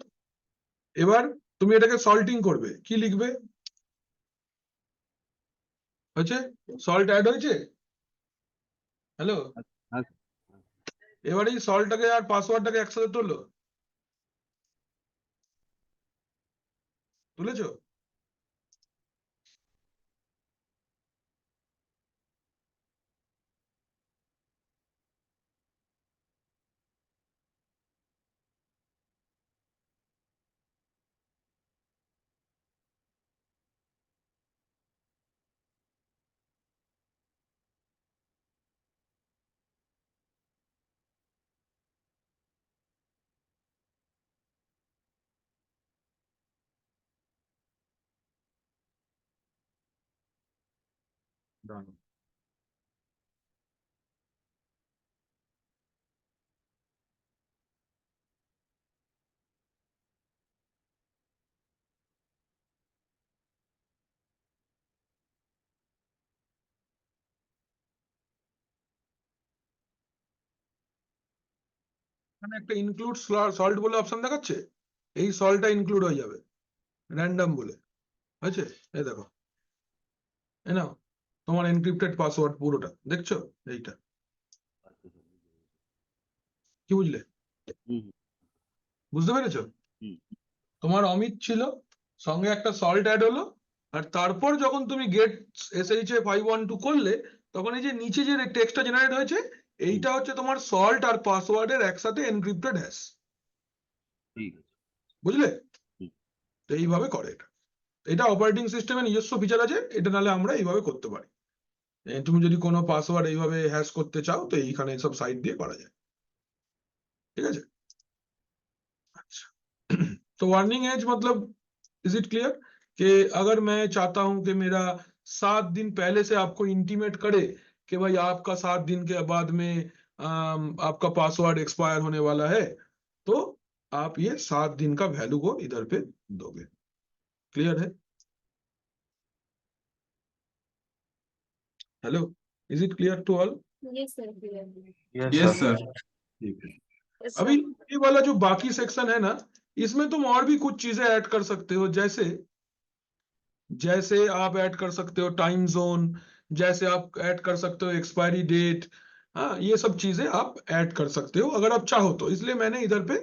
এবার তুমি এটাকে সল্টিং করবে, কি লিখবে? হয়েছে? সল্ট অ্যাড হয়েছে? হ্যালো? এবারে এই সল্টটাকে আর পাসওয়ার্ডটাকে একসাথে তুললো, তুলেছো? এখানে একটা ইনক্লুড সল্ট বলে অপশন দেখাচ্ছে, এই সল্টটা ইনক্লুড হয়ে যাবে র্যান্ডম বলে, আছে এই দেখো, এই নাও তোমার এনক্রিপ্টেড পাসওয়ার্ড পুরোটা দেখছো, এইটা কি বুঝলে? হুম বুঝতে পেরেছো? হুম তোমার অমিত ছিল, সঙ্গে একটা সল্ট অ্যাড হলো, আর তারপর যখন তুমি গেট SHA 512 করলে, তখন এই যে নিচে যে টেক্সটটা জেনারেট হয়েছে, এইটা হচ্ছে তোমার সল্ট আর পাসওয়ার্ডের একসাথে এনক্রিপ্টেড হ্যাশ, ঠিক আছে। বুঝলে? হুম। তো এইভাবে করে এটা, এটা অপারেটিং সিস্টেমের নিজস্ব ফিচার আছে, এটা নাহলে আমরা এইভাবে করতে পারি। তুমি যদি কোনো পাসওয়ার্ড এইভাবে হ্যাশ করতে চাও তো এইখানে সব সাইট দিয়ে করা যায়, ঠিক আছে? अच्छा तो वार्निंग एज मतलब इज इट क्लियर कि अगर मैं चाहता हूं कि मेरा 7 दिन पहले से आपको इंटीमेट करे कि भाई आपका 7 दिन के बाद में आपका पासवर्ड एक्सपायर होने वाला है, तो आप ये 7 दिन का वैल्यू को इधर पे दोगे। क्लियर है? Hello, is it clear to all? Yes, sir. Clear. Yes sir. ठीक है। Yes, अभी sir. ये वाला जो बाकी सेक्शन है ना, इसमें तुम और भी कुछ चीजें ऐड कर सकते हो, जैसे जैसे आप ऐड कर सकते हो टाइम जोन, जैसे आप ऐड कर सकते हो एक्सपायरी डेट, हाँ ये सब चीजें आप ऐड कर सकते हो अगर आप चाहो तो। इसलिए मैंने इधर पे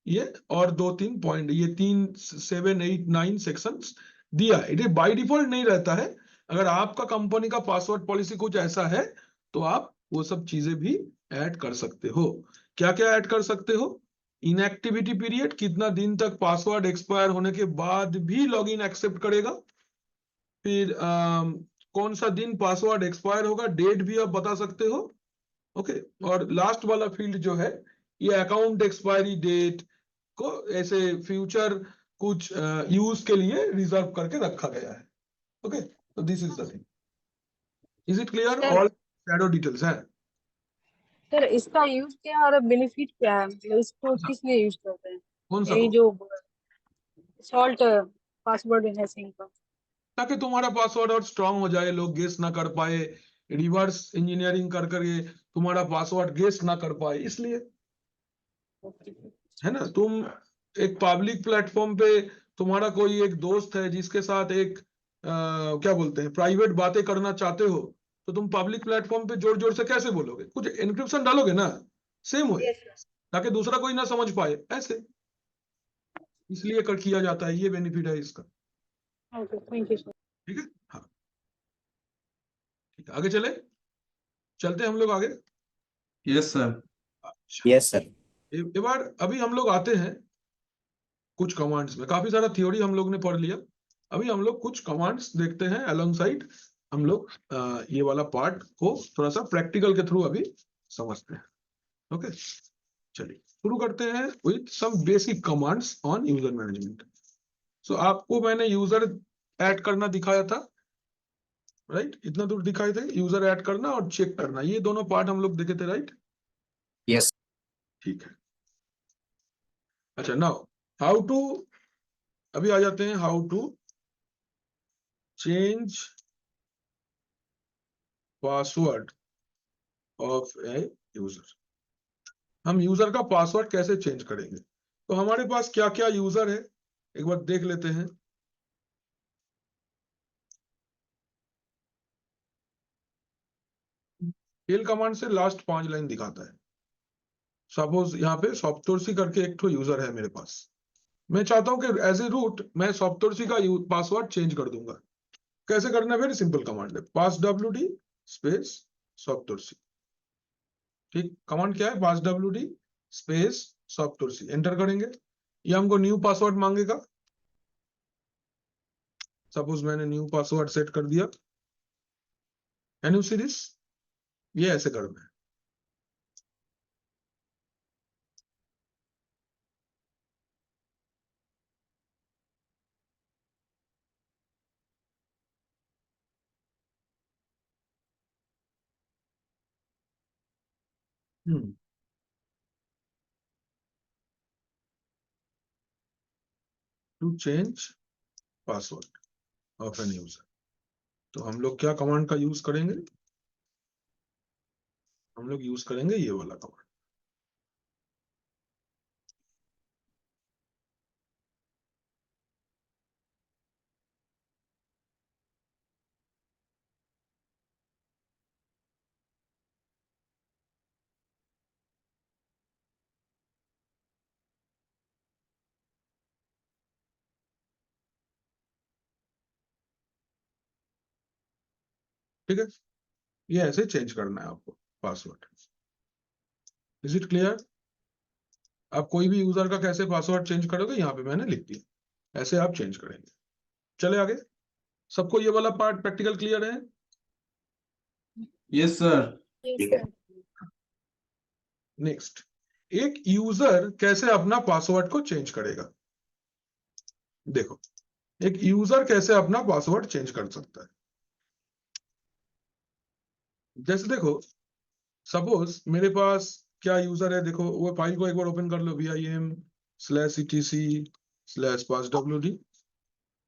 ये और 2-3 पॉइंट, ये 3, 7, 8, 9 सेक्शंस दिया है। ये बाय डिफॉल्ट नहीं रहता है, अगर आपका कंपनी का पासवर्ड पॉलिसी कुछ ऐसा है तो आप वो सब चीजें भी ऐड कर सकते हो। क्या क्या ऐड कर सकते हो? इनएक्टिविटी पीरियड, कितना दिन तक पासवर्ड एक्सपायर होने के बाद भी लॉगिन एक्सेप्ट करेगा। फिर कौन सा दिन पासवर्ड एक्सपायर होगा, डेट भी आप बता सकते हो। ओके, और लास्ट वाला फील्ड जो है, ये अकाउंट एक्सपायरी डेट को ऐसे फ्यूचर कुछ यूज के लिए रिजर्व करके रखा गया है। ओके, तो this is the thing. Is it clear? Sir. All shadow details है। सर इसका यूज क्या है और बेनिफिट क्या है, मतलब इसको किस लिए यूज करते हैं, कौन सा? ये जो सॉल्ट पासवर्ड हैशिंग का? ताकि तुम्हारा पासवर्ड और स्ट्रांग हो जाए, लोग गेस ना कर पाए, रिवर्स इंजीनियरिंग कर करके तुम्हारा पासवर्ड गेस ना कर पाए, इसलिए है ना। तुम एक पब्लिक प्लेटफॉर्म पे तुम्हारा कोई एक दोस्त है जिसके साथ एक क्या बोलते हैं प्राइवेट बातें करना चाहते हो, तो तुम पब्लिक प्लेटफॉर्म पे जोर जोर से कैसे बोलोगे? कुछ एन्क्रिप्शन डालोगे ना, सेम हो, ताकि दूसरा कोई ना समझ पाए, ऐसे इसलिए कर किया जाता है, ये बेनिफिट है इसका। Okay, thank you sir. ठीक है, हाँ ठीक है, आगे चलते हैं हम लोग आगे। Yes sir. अच्छा, यस सर। एक बार अभी हम लोग आते हैं कुछ कमांड्स में। काफी सारा थ्योरी हम लोग ने पढ़ लिया, अभी हम लोग कुछ कमांड्स देखते हैं अलोंग साइड। हम लोग ये वाला पार्ट को थोड़ा सा प्रैक्टिकल के थ्रू अभी समझते हैं। ओके, चलिए शुरू करते हैं with some basic commands on user management. So आपको मैंने यूजर ऐड करना दिखाया था, राइट? इतना दूर दिखाए थे, यूजर ऐड करना और चेक करना, ये दोनों पार्ट हम लोग देखे थे, राइट? यस। ठीक है। अच्छा, नाउ हाउ टू, अभी आ जाते हैं how to change password of a user. हम यूजर का पासवर्ड कैसे चेंज करेंगे? तो हमारे पास क्या क्या यूजर है एक बार देख लेते हैं। टेल कमांड से लास्ट 5 लाइन दिखाता है। सपोज यहाँ पे सॉफ्टोर्सी करके एक तो यूजर है मेरे पास, मैं चाहता हूँ कि एज ए रूट मैं सॉफ्टोर्सी का पासवर्ड चेंज कर दूंगा। कैसे करना है? वेरी सिंपल कमांड है, पास wd स्पेस सॉफ्टोर्सी। ठीक, कमांड क्या है? पास wd स्पेस सॉफ्टोर्सी, एंटर करेंगे। ये हमको न्यू पासवर्ड मांगेगा। सपोज मैंने न्यू पासवर्ड सेट कर दिया। Can you see this? ये ऐसे करना है। To change password of an user, तो हम लोग क्या कमांड का यूज करेंगे? हम लोग यूज करेंगे ये वाला कमांड। ठीक है, ये ऐसे चेंज करना है आपको पासवर्ड। Is it clear? आप कोई भी यूजर का कैसे पासवर्ड चेंज करोगे, यहाँ पे मैंने लिख दिया, ऐसे आप चेंज करेंगे। चले आगे। सबको ये वाला पार्ट प्रैक्टिकल क्लियर है? Yes sir. Yes, sir. Next, एक यूजर कैसे अपना पासवर्ड को चेंज करेगा? देखो, एक यूजर कैसे अपना पासवर्ड चेंज कर सकता है। जैसे देखो, सपोज मेरे पास क्या यूजर है, देखो वो फाइल को एक बार ओपन कर लो, vim/etc/passwd।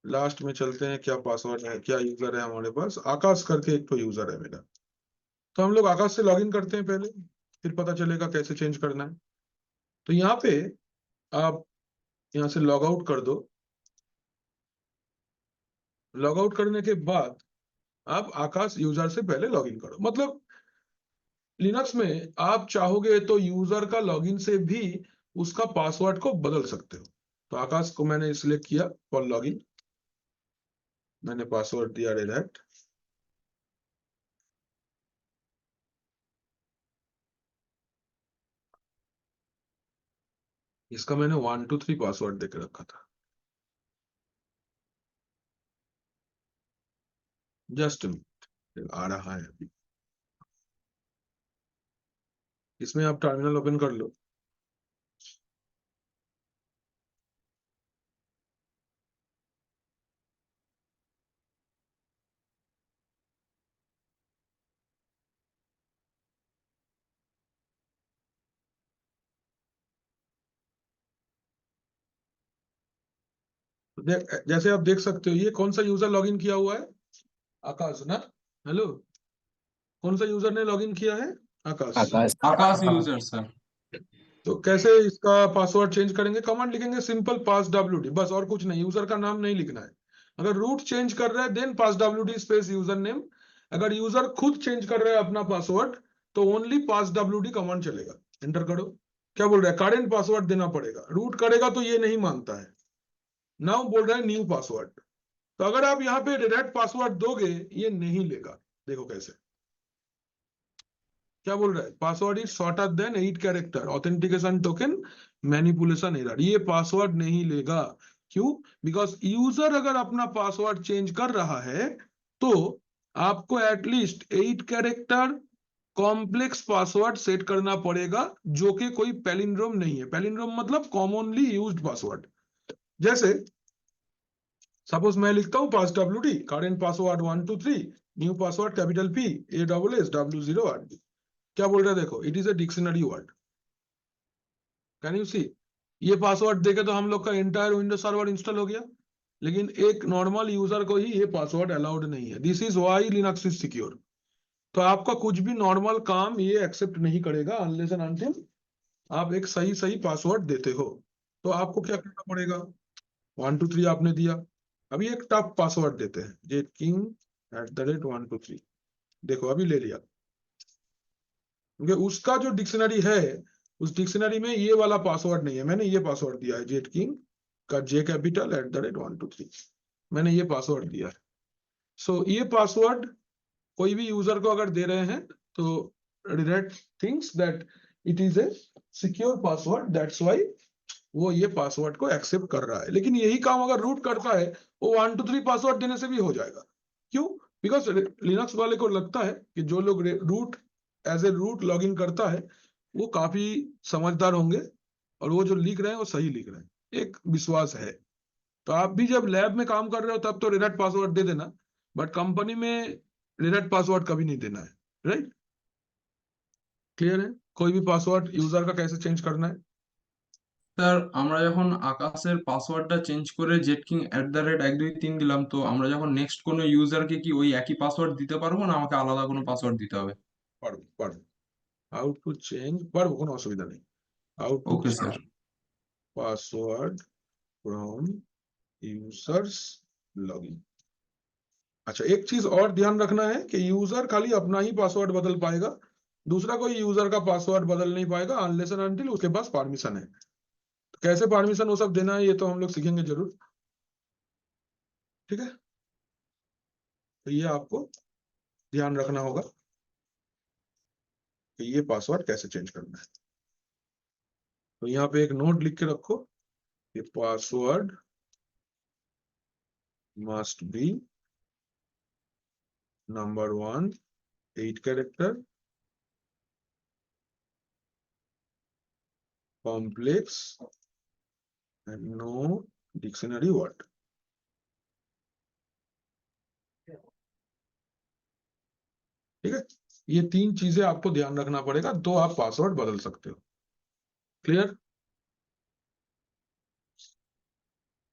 लास्ट में चलते हैं, क्या पासवर्ड है, क्या यूजर है हमारे पास? आकाश करके एक तो यूजर है मेरा। तो हम लोग आकाश से लॉगिन करते हैं पहले, फिर पता चलेगा कैसे चेंज करना है। तो यहाँ पे आप यहाँ से लॉग आउट कर दो। लॉग आउट करने के बाद आप आकाश यूजर से पहले लॉगिन करो। मतलब लिनक्स में आप चाहोगे तो यूजर का लॉगिन से भी उसका पासवर्ड को बदल सकते हो। तो आकाश को मैंने सिलेक्ट किया फॉर लॉगिन, मैंने पासवर्ड दिया रेड हैट। इसका मैंने 1 2 3 पासवर्ड देकर रखा था। जस्ट आ रहा है अभी। इसमें आप टर्मिनल ओपन कर लो। जैसे आप देख सकते हो, ये कौन सा यूजर लॉगिन किया हुआ है? आकाश ना। हेलो, कौन सा यूजर ने लॉगिन किया है? आकाश। आकाश यूजर सर। तो कैसे इसका पासवर्ड चेंज करेंगे? कमांड लिखेंगे सिंपल पास wd, बस, और कुछ नहीं। यूजर का नाम नहीं लिखना है। अगर रूट चेंज कर रहा है then pass wd space user name. अगर यूजर खुद चेंज कर रहा है अपना पासवर्ड तो ओनली पास wd कमांड चलेगा। एंटर करो। क्या बोल रहा है? करेंट पासवर्ड देना पड़ेगा। रूट करेगा तो ये नहीं मांगता है। नाउ बोल रहा है न्यू पासवर्ड। तो अगर आप यहाँ पे डायरेक्ट पासवर्ड दोगे ये नहीं लेगा। देखो कैसे, क्या बोल रहा है? Password is shorter than 8 character, authentication token manipulation error. ये पासवर्ड नहीं लेगा। क्यों? बिकॉज यूजर अगर अपना पासवर्ड चेंज कर रहा है तो आपको at least 8 character complex password set करना पड़ेगा, जो कि कोई पैलिंड्रोम नहीं है। पैलिंड्रोम मतलब कॉमनली यूज्ड पासवर्ड। जैसे सपोज मैं लिखता हूं pass wd, current password 1 2 3, new password capital P ASSW0RD। क्या बोल रहे हैं? देखो, it is a dictionary word. Can you see? ये पासवर्ड देके तो हम लोग का एंटायर विंडोज सर्वर इंस्टॉल हो गया, लेकिन एक नॉर्मल यूजर को ही ये पासवर्ड अलाउड नहीं है। This is why Linux is secure. तो आपका कुछ भी नॉर्मल काम ये एक्सेप्ट नहीं करेगा अनलेस एंड अनटिल आप एक सही सही पासवर्ड देते हो। तो आपको क्या करना पड़ेगा? 1 2 3 आपने दिया। अभी एक टफ पासवर्ड देते हैं, jetking@123। देखो अभी ले लिया, क्योंकि उसका जो डिक्शनरी है उस डिक्शनरी में ये वाला पासवर्ड नहीं है, मैंने ये पासवर्ड दिया है जेट किंग का j@123, मैंने ये पासवर्ड दिया है। सो ये पासवर्ड कोई भी यूजर को अगर दे रहे हैं तो Red thinks that it is a secure password, that's why वो ये पासवर्ड को एक्सेप्ट कर रहा है। लेकिन यही काम अगर रूट करता है वो 1 2 3 पासवर्ड देने से भी हो जाएगा। क्यों? बिकॉज लिनक्स वाले को लगता है कि जो लोग root as a root log in करता है वो काफी समझदार होंगे और वो जो लिख रहे हैं वो सही लिख रहे हैं, एक विश्वास है। तो आप भी जब लैब में काम कर रहे हो तब तो रेड पासवर्ड दे देना, बट कंपनी में रेड पासवर्ड कभी नहीं देना है, राइट? क्लियर है? कोई भी पासवर्ड यूजर का कैसे चेंज करना है? স্যার আমরা যখন আকাশের পাসওয়ার্ডটা চেঞ্জ করে jetking@123 দিলাম, তো আমরা যখন নেক্সট কোনো ইউজারকে কি ওই একই পাসওয়ার্ড দিতে পারবো না আমাকে আলাদা কোনো পাসওয়ার্ড দিতে হবে? পারবো। হাউ টু চেঞ্জ পারবো, কোনো অসুবিধা নেই। How to okay sir. Password from users login. अच्छा, एक चीज और ध्यान रखना है कि यूजर खाली अपना ही पासवर्ड बदल पाएगा, दूसरा कोई यूजर का पासवर्ड बदल नहीं पाएगा अनलेस एंड अनटिल उसके पास परमिशन है। तो कैसे परमिशन वो सब देना है ये तो हम लोग सीखेंगे जरूर, ठीक है? तो ये आपको ध्यान रखना होगा कि ये पासवर्ड कैसे चेंज करना है। तो यहाँ पे एक नोट लिख के रखो, ये password must be number 1 8 character complex and no dictionary word। ठीक है, ये 3 चीजें आपको ध्यान रखना पड़ेगा तो आप पासवर्ड बदल सकते हो। क्लियर?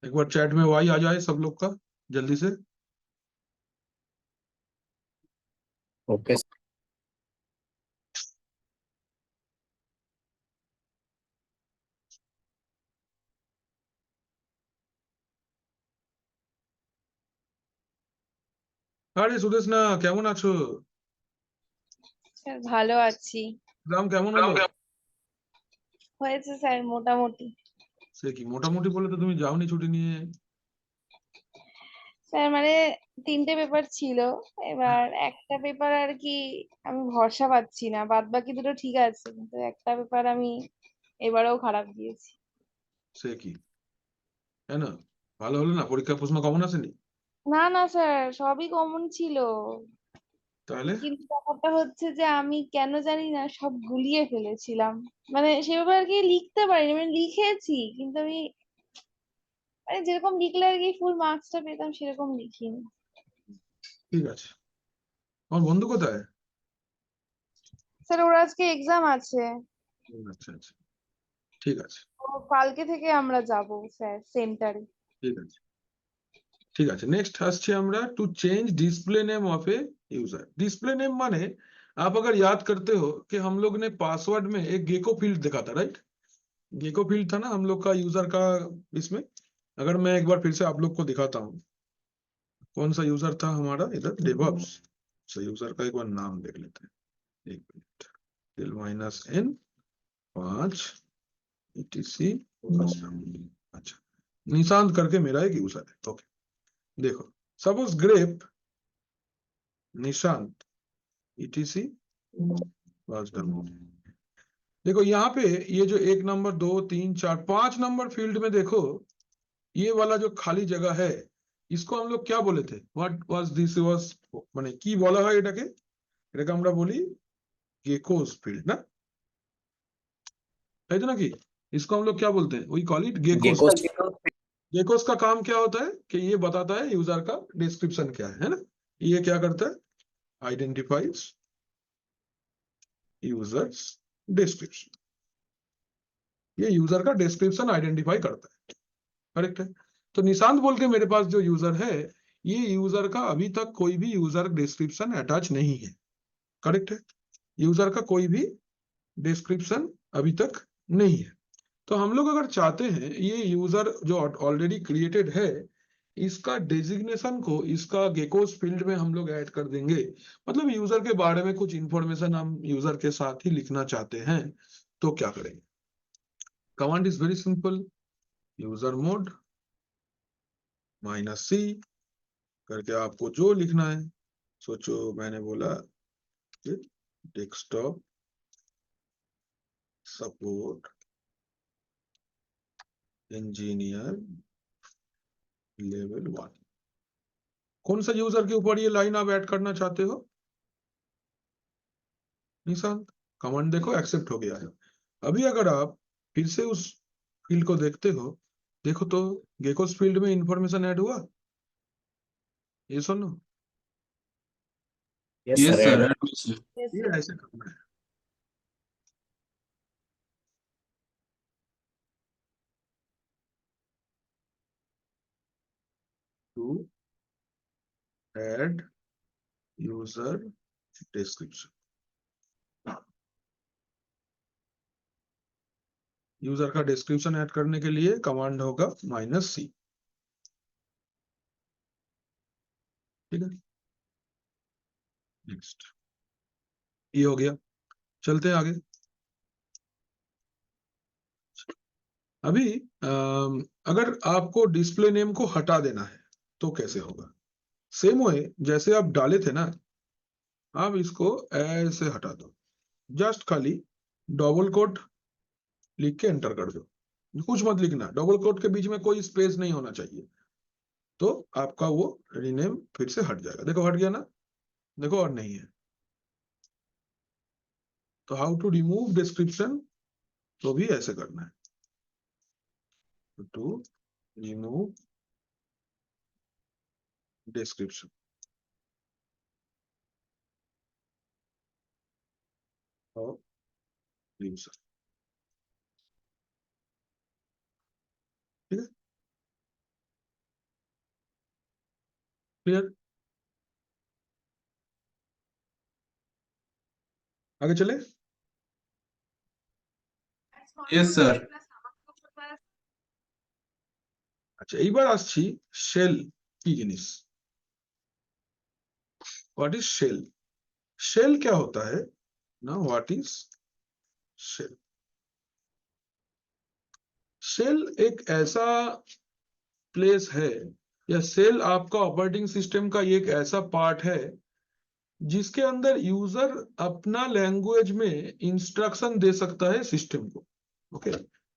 एक बार चैट में वाई आ जाए सब लोग का जल्दी से। ओके আরে সুদেশ না, কেমন আছো? স্যার ভালো আছি। এক্সাম কেমন হলো? হয়েছে স্যার মোটামুটি। সে কি মোটামুটি বলে তো তুমি যাওনি ছুটি নিয়ে? স্যার মানে 3টে পেপার ছিল, এবার একটা পেপার আর কি আমি ভরসা পাচ্ছি না, বাদ বাকি দুটো ঠিক আছে, কিন্তু একটা পেপার আমি এবারেও খারাপ দিয়েছি। সে কি, তাই না? ভালো হলো না? পরীক্ষা প্রশ্ন কমন আসেনি? না না স্যার, সবই কমন ছিল, তাহলে কিন্তু ব্যাপারটা হচ্ছে যে আমি কেন জানি না সব গুলিয়ে ফেলেছিলাম। মানে সেভাবে আর কি লিখতে পারিনি, মানে লিখেছি কিন্তু আমি মানে যেরকম লিখলে আর কি ফুল মার্কসটা পেতাম সেরকম লিখিনি। ঠিক আছে। আমার বন্ধু কোথায়? স্যার ওর আজকে এক্সাম আছে, আচ্ছা আচ্ছা, ঠিক আছে তো কালকে থেকে আমরা যাব স্যার সেন্টারে। ঠিক আছে ঠিক আছে। नेक्स्ट আসছে আমরা to change display name of a user. Display name माने आप अगर याद करते हो कि हम लोग ने पासवर्ड में एक गेको फील्ड देखा था, राइट? गेको फील्ड था ना हम लोग का यूजर का इसमें। अगर मैं एक बार फिर से आप लोग को दिखाता हूँ, कौन सा यूजर था हमारा इधर, डेवऑप्स। सो यूजर का एक बार नाम देख लेते हैं, एक मिनट। -n 5 etc। अच्छा, निशांत करके मेरा एक यूजर है। ओके, देखो सपोज ग्रेप निशांत etc। देखो यहाँ पे ये जो 1 नंबर 2 3 4 5 नंबर फील्ड में देखो ये वाला जो खाली जगह है इसको हम लोग क्या बोले थे? व्हाट वाज दिस वाज माने की बोला হয় এটাকে? এটাকে আমরা বলি गेकोस फील्ड ना, है तो ना? कि इसको हम लोग क्या बोलते हैं? We call it GECOS. GECOS का काम क्या होता है कि ये बताता है यूजर का डिस्क्रिप्शन क्या है ना? ये क्या करता है? आइडेंटिफाइज यूजर्स डिस्क्रिप्शन, ये यूजर का डिस्क्रिप्शन आइडेंटिफाई करता है, करेक्ट है? तो निशांत बोल के मेरे पास जो यूजर है ये यूजर का अभी तक कोई भी यूजर डिस्क्रिप्शन अटैच नहीं है, करेक्ट है? यूजर का कोई भी डिस्क्रिप्शन अभी तक नहीं है। तो हम लोग अगर चाहते हैं ये यूजर जो ऑलरेडी क्रिएटेड है इसका डेजिग्नेशन को इसका गेकोस फील्ड में हम लोग ऐड कर देंगे। मतलब यूजर के बारे में कुछ इंफॉर्मेशन हम यूजर के साथ ही लिखना चाहते हैं तो क्या करेंगे? Command is very simple, user mode -c करके आपको जो लिखना है, सोचो मैंने बोला डेस्कटॉप सपोर्ट इंजीनियर लेवल 1। कौन सा यूजर के ऊपर ये लाइन आप ऐड करना चाहते हो? निशांत, कमांड देखो एक्सेप्ट हो गया है। अभी अगर आप फिर से उस फील्ड को देखते हो, देखो तो गेकोस फील्ड में इंफॉर्मेशन ऐड हुआ, ये सुनो, Yes, yes sir. Sir Add. ये ऐसे करना है। To add user description, user का डिस्क्रिप्शन ऐड करने के लिए कमांड होगा -c। ठीक है, नेक्स्ट, ये हो गया। चलते हैं आगे। अभी अगर आपको डिस्प्ले नेम को हटा देना है तो कैसे होगा? सेम वे जैसे आप डाले थे ना, आप इसको ऐसे हटा दो, जस्ट खाली डबल कोट लिख के एंटर कर दो, कुछ मत लिखना, डबल कोट के बीच में कोई स्पेस नहीं होना चाहिए, तो आपका वो रीनेम फिर से हट जाएगा। देखो हट गया ना, देखो और नहीं है। तो हाउ टू रिमूव डिस्क्रिप्शन, तो भी ऐसे करना है, टू रिमूव डिस्क्रिप्शन। और यूजर, ठीक है, क्लियर? आगे चले। Yes sir. আচ্ছা, এইবার আসছি শেল কি জিনিস। What is shell? शेल क्या होता है ना, व्हाट इज शेल? शेल एक ऐसा प्लेस है, या शेल आपका ऑपरेटिंग सिस्टम का एक ऐसा पार्ट है जिसके अंदर यूजर अपना लैंग्वेज में इंस्ट्रक्शन दे सकता है सिस्टम को। ओके,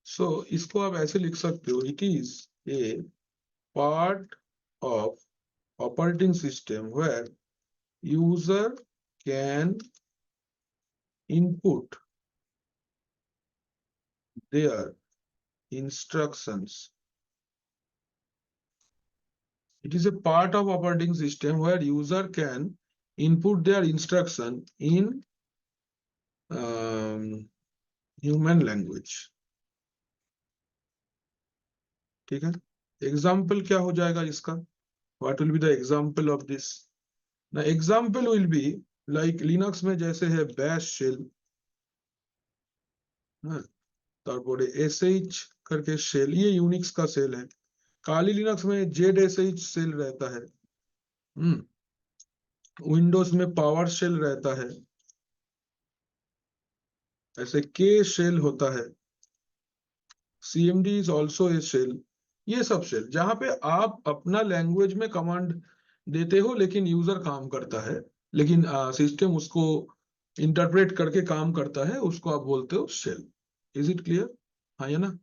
सो इसको आप ऐसे लिख सकते हो, it is a part of operating system where user can input their instructions. It is a part of operating system where user can input their instruction in human language. ठीक है, example क्या हो जाएगा इसका? What will be the example of this? Now example will be like Linux में जैसे है bash shell, तारपरे sh करके शेल, ये यूनिक्स का शेल है। काली लिनक्स में ZSH शेल रहता है, विंडोज में पावर शेल रहता है, ऐसे के शेल होता है, CMD is also a shell. ये सब शेल जहां पे आप अपना लैंग्वेज में कमांड देते हो लेकिन यूजर काम करता है, लेकिन सिस्टम उसको इंटरप्रेट करके काम करता है, उसको आप बोलते हो शेल। Is it clear? हाँ या ना?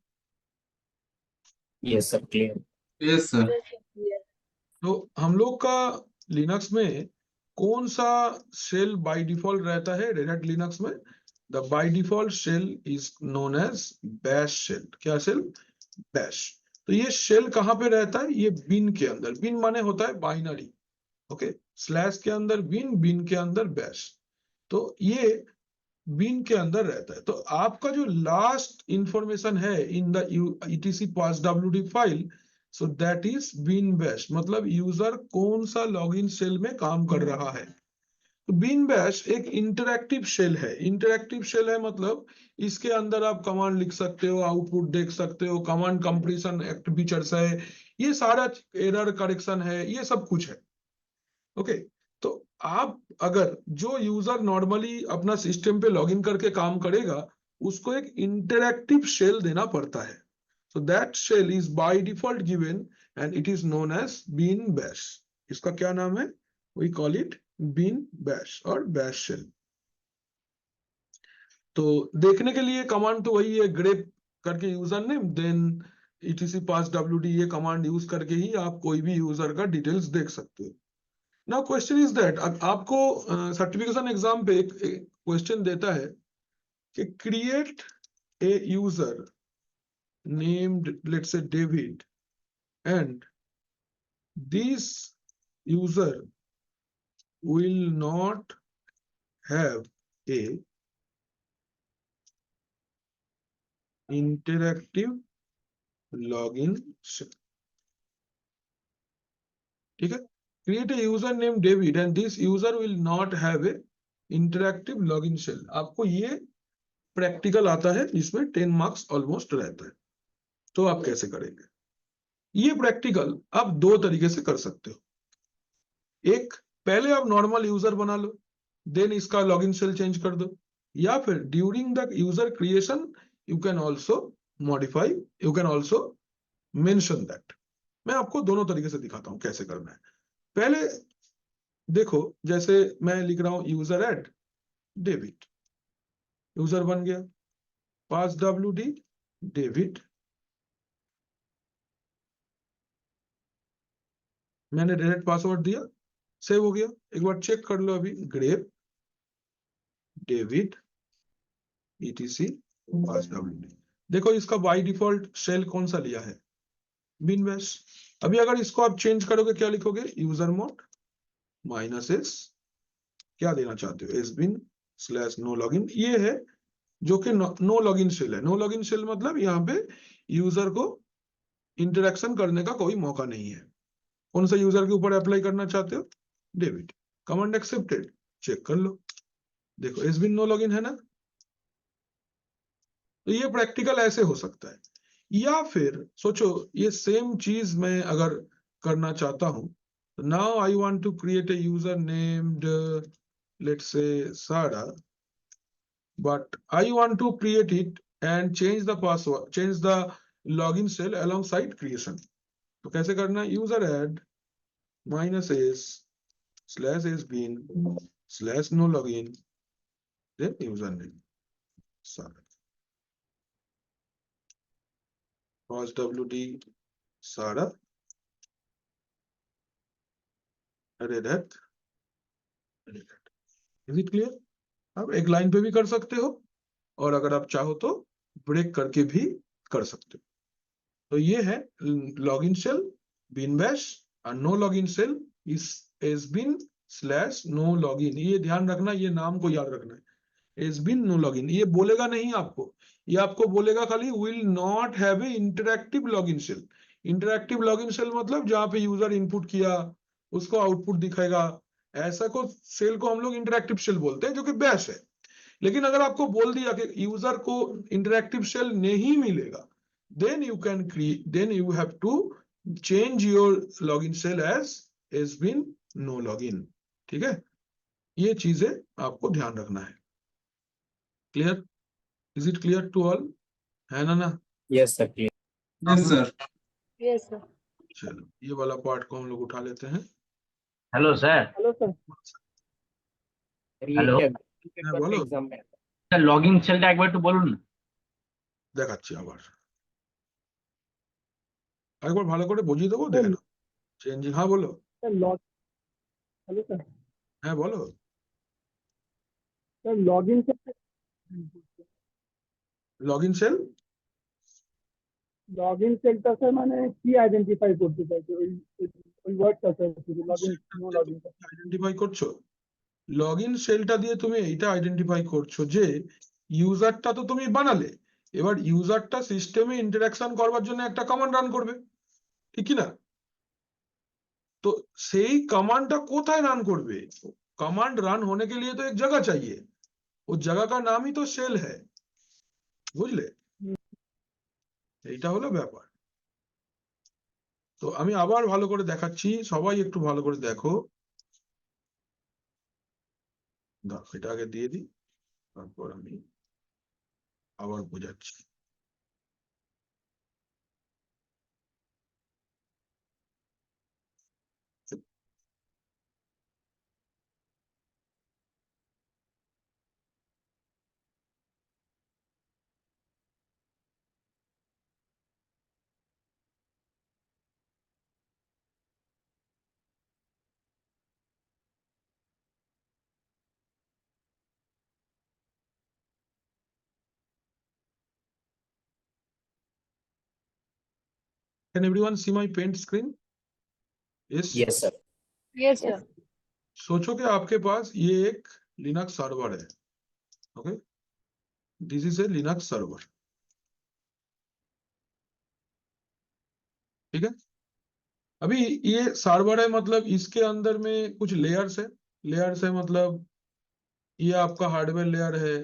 Yes, sir. Clear. Yes sir. तो हम लोग का लिनक्स में कौन सा शेल बाय डिफॉल्ट रहता है? रेड हैट लिनक्स में the by default shell is known as bash shell. क्या शेल? बैश। तो ये शेल कहाँ पे रहता है? ये बिन के अंदर। बिन माने होता है बाइनरी, ओके, स्लैश के अंदर बिन, बिन के अंदर बैश, तो ये बिन के अंदर रहता है। तो आपका जो लास्ट इंफॉर्मेशन है in the etc passwd file, so that is bin bash, मतलब यूजर कौन सा लॉगिन शेल में काम कर रहा है। तो बिन बैश एक इंटरैक्टिव शेल है। इंटरैक्टिव शेल है मतलब इसके अंदर आप कमांड लिख सकते हो, आउटपुट देख सकते हो, कमांड कंप्लीशन एक्ट फीचर्स है, ये सारा एरर करेक्शन है, ये सब कुछ है। ओके, तो आप अगर जो यूजर नॉर्मली अपना सिस्टम पे लॉगिन करके काम करेगा उसको एक इंटरैक्टिव शेल देना पड़ता है। So that shell is by default given and it is known as bean bash. इसका क्या नाम है? We call it bean bash और bash shell. तो देखने के लिए कमांड तो वही है, grep करके user name then etc pass wd, ये कमांड यूज करके ही आप कोई भी यूजर का डिटेल्स देख सकते हो। नाउ क्वेश्चन इज दैट, आपको सर्टिफिकेशन एग्जाम पे एक क्वेश्चन देता है कि create a user named, let's say, David, and this user will not have a interactive login shell. ठीक है, create a user named David and this user will not have a interactive login shell. आपको ये practical आता है जिसमें 10 marks almost रहता है। तो आप कैसे करेंगे ये प्रैक्टिकल? आप दो तरीके से कर सकते हो। एक, पहले आप नॉर्मल यूजर बना लो, देन इसका लॉगिन शेल चेंज कर दो, या फिर during the user creation you can also modify, you can also mention that. मैं आपको दोनों तरीके से दिखाता हूं कैसे करना है। पहले देखो, जैसे मैं लिख रहा हूं यूजर एड डेविड, यूजर बन गया, पास wd डेविड, मैंने डायरेक्ट पासवर्ड दिया, सेव हो गया। एक बार चेक कर लो, अभी ग्रेप डेविड etc पास wd, देखो इसका बाय डिफॉल्ट शेल कौन सा लिया है? Bin bash. अभी अगर इसको आप चेंज करोगे क्या लिखोगे? यूजर मोड -s, क्या देना चाहते हो? sbin/no login, ये है जो कि नो लॉगिन शेल है। नो लॉगिन शेल मतलब यहाँ पे यूजर को इंटरेक्शन करने का कोई मौका नहीं है। कौन सा यूजर के ऊपर अप्लाई करना चाहते हो? डेविड। कमांड एक्सेप्टेड, चेक कर लो, देखो एस बिन नो लॉगिन है ना। तो ये प्रैक्टिकल ऐसे हो सकता है। या फिर सोचो ये सेम चीज मैं अगर करना चाहता हूं, now I want to create a user named let's say Sara, but I want to create it and change the password, change the login shell alongside creation. तो कैसे करना है? User add -s/sbin/no login, then user name Sara, pass wd Sara @@. Is it clear? आप एक line पे भी कर सकते हो और अगर आप चाहो तो ब्रेक करके भी कर सकते हो। तो ये है लॉगिन शेल बीन बैश और नो लॉगिन शेल इस sbin/no login। ये ध्यान रखना, ये नाम को याद रखना है, sbin no login। ये बोलेगा नहीं आपको, ये आपको बोलेगा खाली will not have a interactive login shell. Interactive login shell मतलब जहां पे यूजर इनपुट किया उसको आउटपुट दिखाएगा, ऐसा को सेल को हम लोग इंटरैक्टिव शेल बोलते हैं, जो कि बैश है। लेकिन अगर आपको बोल दिया कि यूजर को इंटरैक्टिव शेल नहीं मिलेगा, then you can create, then you have to change your login shell as sbin no login। ठीक है, ये चीजें आपको ध्यान रखना है। Clear? Is it clear to all? है ना? Yes, sir. Clear. Yes sir. Yes sir. चलो ये वाला पार्ट को हम लोग उठा लेते हैं। Hello sir. Hello sir. Hello হ্যাঁ বলো, एग्जाम में স্যার লগইন সেলটা একবার একটু বলুন না। দেখাচ্ছি আবার, একবার ভালো করে বুঝিয়ে দেবো, দেখে নাও চেঞ্জ। হ্যাঁ বলো। Sir log hello sir. হ্যাঁ বলো। सर लॉगिन से log in shell log in সেলটা স্যার মানে কি আইডেন্টিফাই করতে চাইছে ওই ওই ওয়ার্ডটা স্যার শুধু লগইন নো লগইন আইডেন্টিফাই করছো, লগ ইন সেলটা দিয়ে তুমি এইটা আইডেন্টিফাই করছো যে ইউজারটা তো তুমি বানালে, এবার ইউজারটা সিস্টেমে ইন্টারাকশন করবার জন্য একটা কমান্ড রান করবে, ঠিক কি না? तो সেই कमांड কোথায় রান করবে? कमांड रन होने के लिए तो एक जगह चाहिए, उस जगह का नाम ही तो शेल है, বুঝলে? এইটা হলো ব্যাপার। তো আমি আবার ভালো করে দেখাচ্ছি, সবাই একটু ভালো করে দেখো। দাও এটা আগে দিয়ে দিই, তারপর আমি আবার বোঝাচ্ছি। Can everyone see my paint screen? Yes. Yes, sir. Yes, sir. सोचो कि आपके पास ये एक लिनक्स सर्वर है, okay, this is A Linux server, ठीक है। अभी ये सर्वर है, मतलब इसके अंदर में कुछ लेयर्स है। लेयर्स है मतलब ये आपका हार्डवेयर लेयर है,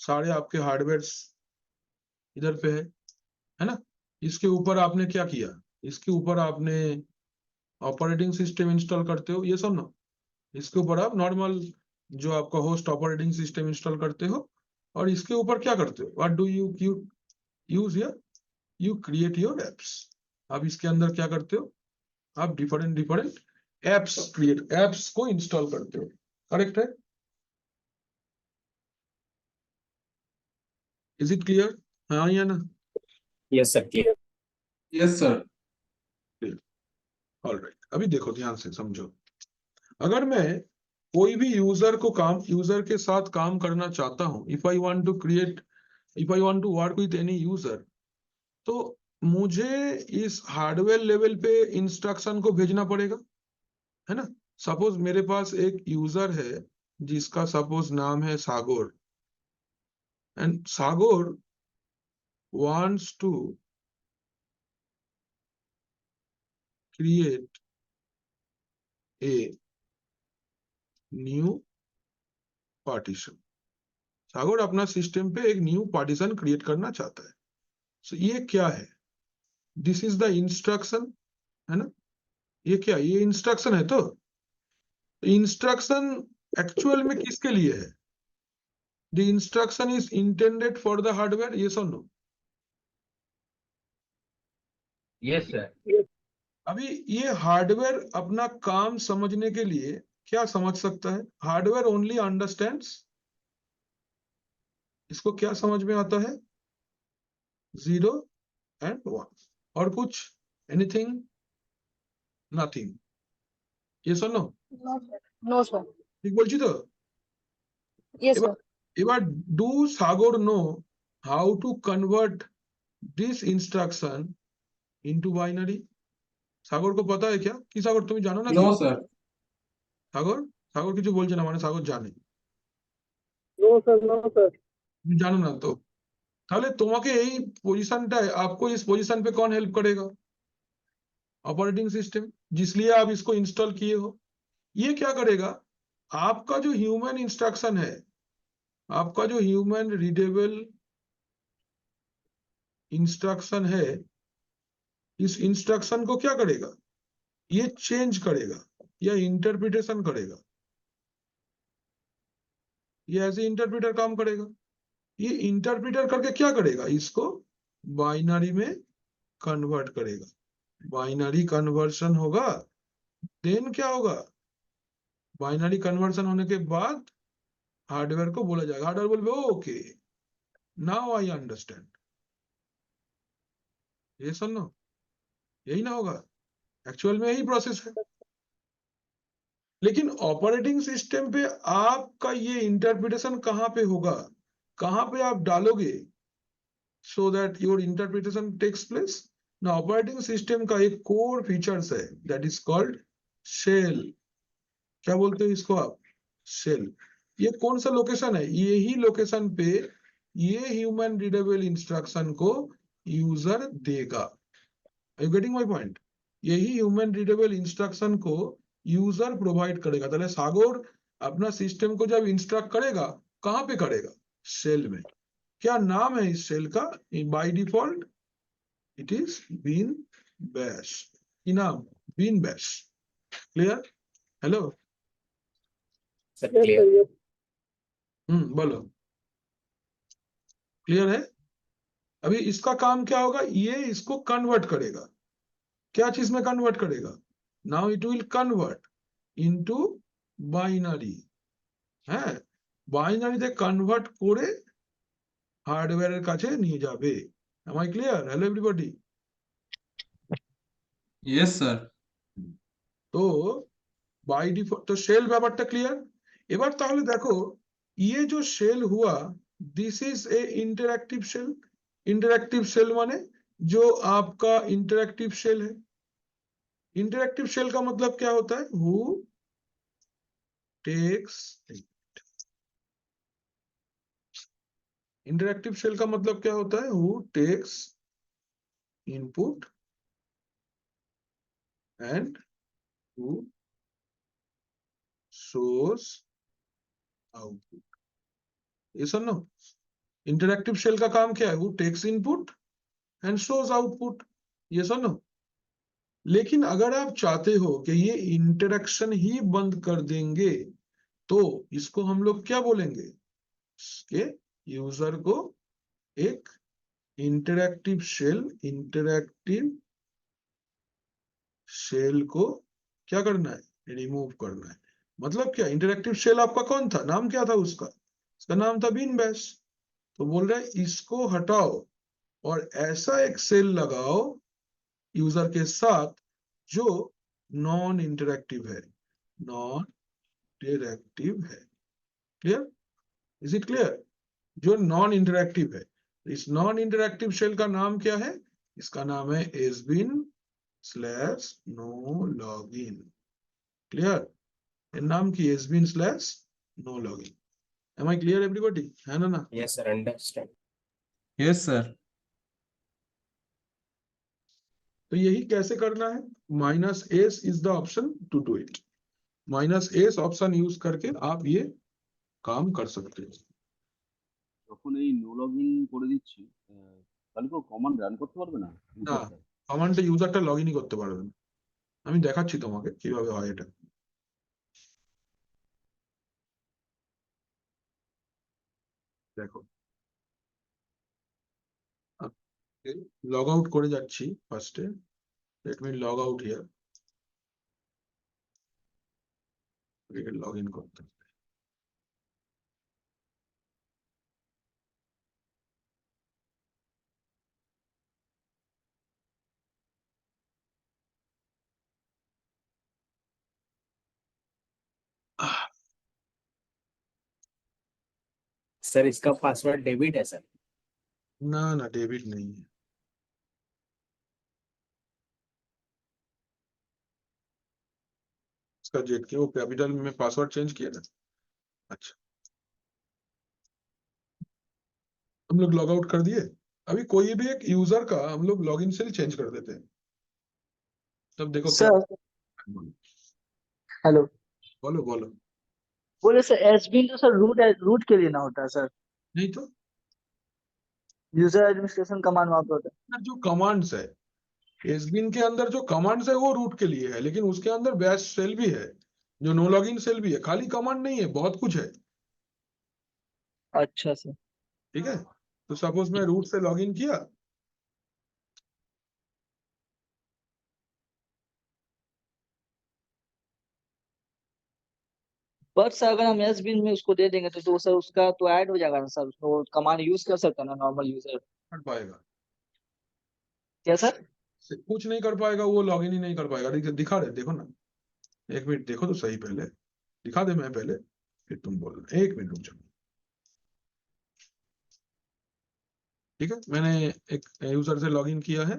सारे आपके हार्डवेयर इधर पे है ना। इसके ऊपर आपने क्या किया, इसके ऊपर आपने ऑपरेटिंग सिस्टम इंस्टॉल करते हो, ये सब ना। इसके ऊपर आप नॉर्मल जो आपका होस्ट ऑपरेटिंग सिस्टम इंस्टॉल करते हो, और इसके ऊपर क्या करते हो, what do you use here, you create your apps. आप इसके अंदर क्या करते हो, आप डिफरेंट एप्स को इंस्टॉल करते हो, करेक्ट है। इज इट क्लियर, हाँ या ना? Yes, sir. Clear. Yes sir. Alright, अभी देखो ध्यान से समझो। अगर मैं कोई भी यूजर के साथ काम करना चाहता हूं, if I want to work with any user, तो मुझे इस हार्डवेयर लेवल पे इंस्ट्रक्शन को भेजना पड़ेगा, है ना। सपोज मेरे पास एक यूजर है जिसका सपोज नाम है Sagar, and Sagar wants to create a new partition। Sagar अपना सिस्टम पे एक न्यू पार्टीशन क्रिएट करना चाहता है। सो ये क्या है, दिस इज द इंस्ट्रक्शन, है ना। ये क्या, ये इंस्ट्रक्शन है। तो इंस्ट्रक्शन एक्चुअल में किसके लिए है, the instruction is intended for the hardware, ये सुनो। Yes, sir. अभी ये हार्डवेयर अपना काम समझने के लिए क्या समझ सकता है, हार्डवेयर ओनली अंडरस्टैंड्स, इसको क्या समझ में आता है, 0 and 1, और कुछ एनीथिंग, नथिंग, ये सुनो। No, sir. No, sir. ঠিক বলছি তো? Yes, এবার sir. এবার do Sagar know how to convert this instruction into binary. Sagar को पता है क्या कि সাগর তুমি জানো না नो কি सर। সাগর, সাগর কিছু বলছে না, মানে সাগর জানে, नो सर, नो सर। তুমি জানো না তো। তাহলে তোমাকে এই पोजीशनটায়, आपको इस पोजीशन पे कौन हेल्प करेगा, ऑपरेटिंग सिस्टम, जिसलिए आप इसको इंस्टॉल किए हो। ये क्या करेगा, आपका जो ह्यूमन इंस्ट्रक्शन है, आपका जो ह्यूमन रीडेबल इंस्ट्रक्शन है, इस इंस्ट्रक्शन को क्या करेगा, ये चेंज करेगा या इंटरप्रिटेशन करेगा। ये ऐसे इंटरप्रिटर काम करेगा। ये इंटरप्रिटर करके क्या करेगा, इसको बाइनरी में कन्वर्ट करेगा। बाइनरी कन्वर्शन होगा, देन क्या होगा, बाइनरी कन्वर्शन होने के बाद हार्डवेयर को बोला जाएगा, हार्डवेयर बोलবে ओके नाउ आई अंडरस्टैंड, ये सुनो, यही ना होगा, एक्चुअल में यही प्रोसेस है। लेकिन ऑपरेटिंग सिस्टम पे आपका ये इंटरप्रिटेशन कहां पे होगा, कहां पे आप डालोगे, so that your interpretation takes place ना। ऑपरेटिंग सिस्टम का एक कोर फीचर्स है, दैट इज कॉल्ड शेल। क्या बोलते हैं इसको आप, शेल। ये कौन सा लोकेशन है, यही लोकेशन पे ये ह्यूमन रीडेबल इंस्ट्रक्शन को यूजर देगा। Are you getting my point, यही ह्यूमन रीडेबल इंस्ट्रक्शन को यूजर प्रोवाइड करेगा। ताहले सागोर अपना सिस्टम को जब इंस्ट्रक्ट करेगा, कहां पे करेगा, शेल में। क्या नाम है इस शेल का, by default it is bin bash, नाम bin bash. Clear, hello, Sir, yes clear. Sir, yes. बोलो। क्लियर है? अभी इसका काम क्या होगा, ये इसको कन्वर्ट करेगा, क्या चीज में कन्वर्ट करेगा, now it will convert into binary. হ্যাঁ, বাইনারিতে কনভার্ট করে হার্ডওয়্যারের কাছে নিয়ে যাবে। Am I clear? Hello everybody. Yes sir. তো बाय डिफॉल्ट तो शेल ব্যাপারটা क्लियर। এবার তাহলে দেখো, ये जो शेल हुआ, this is a interactive shell. Interactive shell माने जो आपका इंटरैक्टिव शेल है। इंटरैक्टिव शेल का मतलब क्या होता है, हु टेक्स। इंटरैक्टिव शेल का मतलब क्या होता है, who takes input and who shows output। ये सुनो, इंटरैक्टिव शेल का काम क्या है, who takes input and shows output. ये सुनो, लेकिन अगर आप चाहते हो कि ये इंटरेक्शन ही बंद कर देंगे, तो इसको हम लोग क्या बोलेंगे, कि यूजर को एक इंटरैक्टिव शेल को क्या करना है, रिमूव करना है। मतलब क्या, इंटरैक्टिव शेल आपका कौन था, नाम क्या था उसका नाम था बीन बैश। तो बोल रहे हैं इसको हटाओ और ऐसा एक शेल लगाओ यूजर के साथ जो नॉन इंटरैक्टिव है, नॉन इंटरैक्टिव है। क्लियर? Is it clear? जो नॉन इंटरैक्टिव है, इस नॉन इंटरैक्टिव शेल का नाम क्या है, इसका नाम है sbin/no login। क्लियर? नाम की sbin/no login। Am I clear everybody? है ना? Yes, sir. Understand. Yes sir. तो यही कैसे करना है, -s is the option to do it. -s option use करके आप ये काम कर सकते हो। যখন এই নো লগইন করে দিচ্ছি, তাহলে তো কমান্ড রান করতে পারবে না না, ইউজারটা? কমান্ডে ইউজারটা লগ ইনই করতে পারবে না। আমি দেখাচ্ছি তোমাকে কিভাবে হয় এটা। দেখো, লগ আউট করে যাচ্ছি ফার্স্টে। Let me log out here. Log in করতে হবে। सर इसका पासवर्ड डेबिट है सर। ना डेबिट नहीं है। इसका जेट के वो कैपिटल में पासवर्ड चेंज किया ना। अच्छा, हम लोग लॉग आउट कर दिए। अभी कोई भी एक यूजर का हम लोग लॉगिन से चेंज कर देते हैं। तब देखो क्या। सर हेलो, बोलो बोलो। बोले सर एसबीन तो सर रूट के लिए ना होता है सर, नहीं तो यूजर एडमिनिस्ट्रेशन कमांड वहां पे होता है। जो कमांड्स है, एसबीन के अंदर जो कमांड्स है वो रूट के लिए है, लेकिन उसके अंदर बैश शेल भी है, जो नो लॉगिन शेल भी है। खाली कमांड नहीं है, बहुत कुछ है। अच्छा सर। ठीक है, तो सपोज मैं रूट से लॉगिन किया, बट सर अगर हम एसबीन में उसको दे देंगे तो सर उसका तो ऐड हो जाएगा ना सर, उसको कमांड यूज कर सकता है ना नॉर्मल यूजर। कर पाएगा, क्या सर? कुछ नहीं कर पाएगा, वो लॉगिन ही नहीं कर पाएगा। दिखा रहे, देखो ना, एक मिनट देखो तो सही, पहले दिखा दे मैं पहले, फिर तुम बोलना। एक मिनट रुक जाओ। ठीक है, मैंने एक यूजर से लॉगिन किया है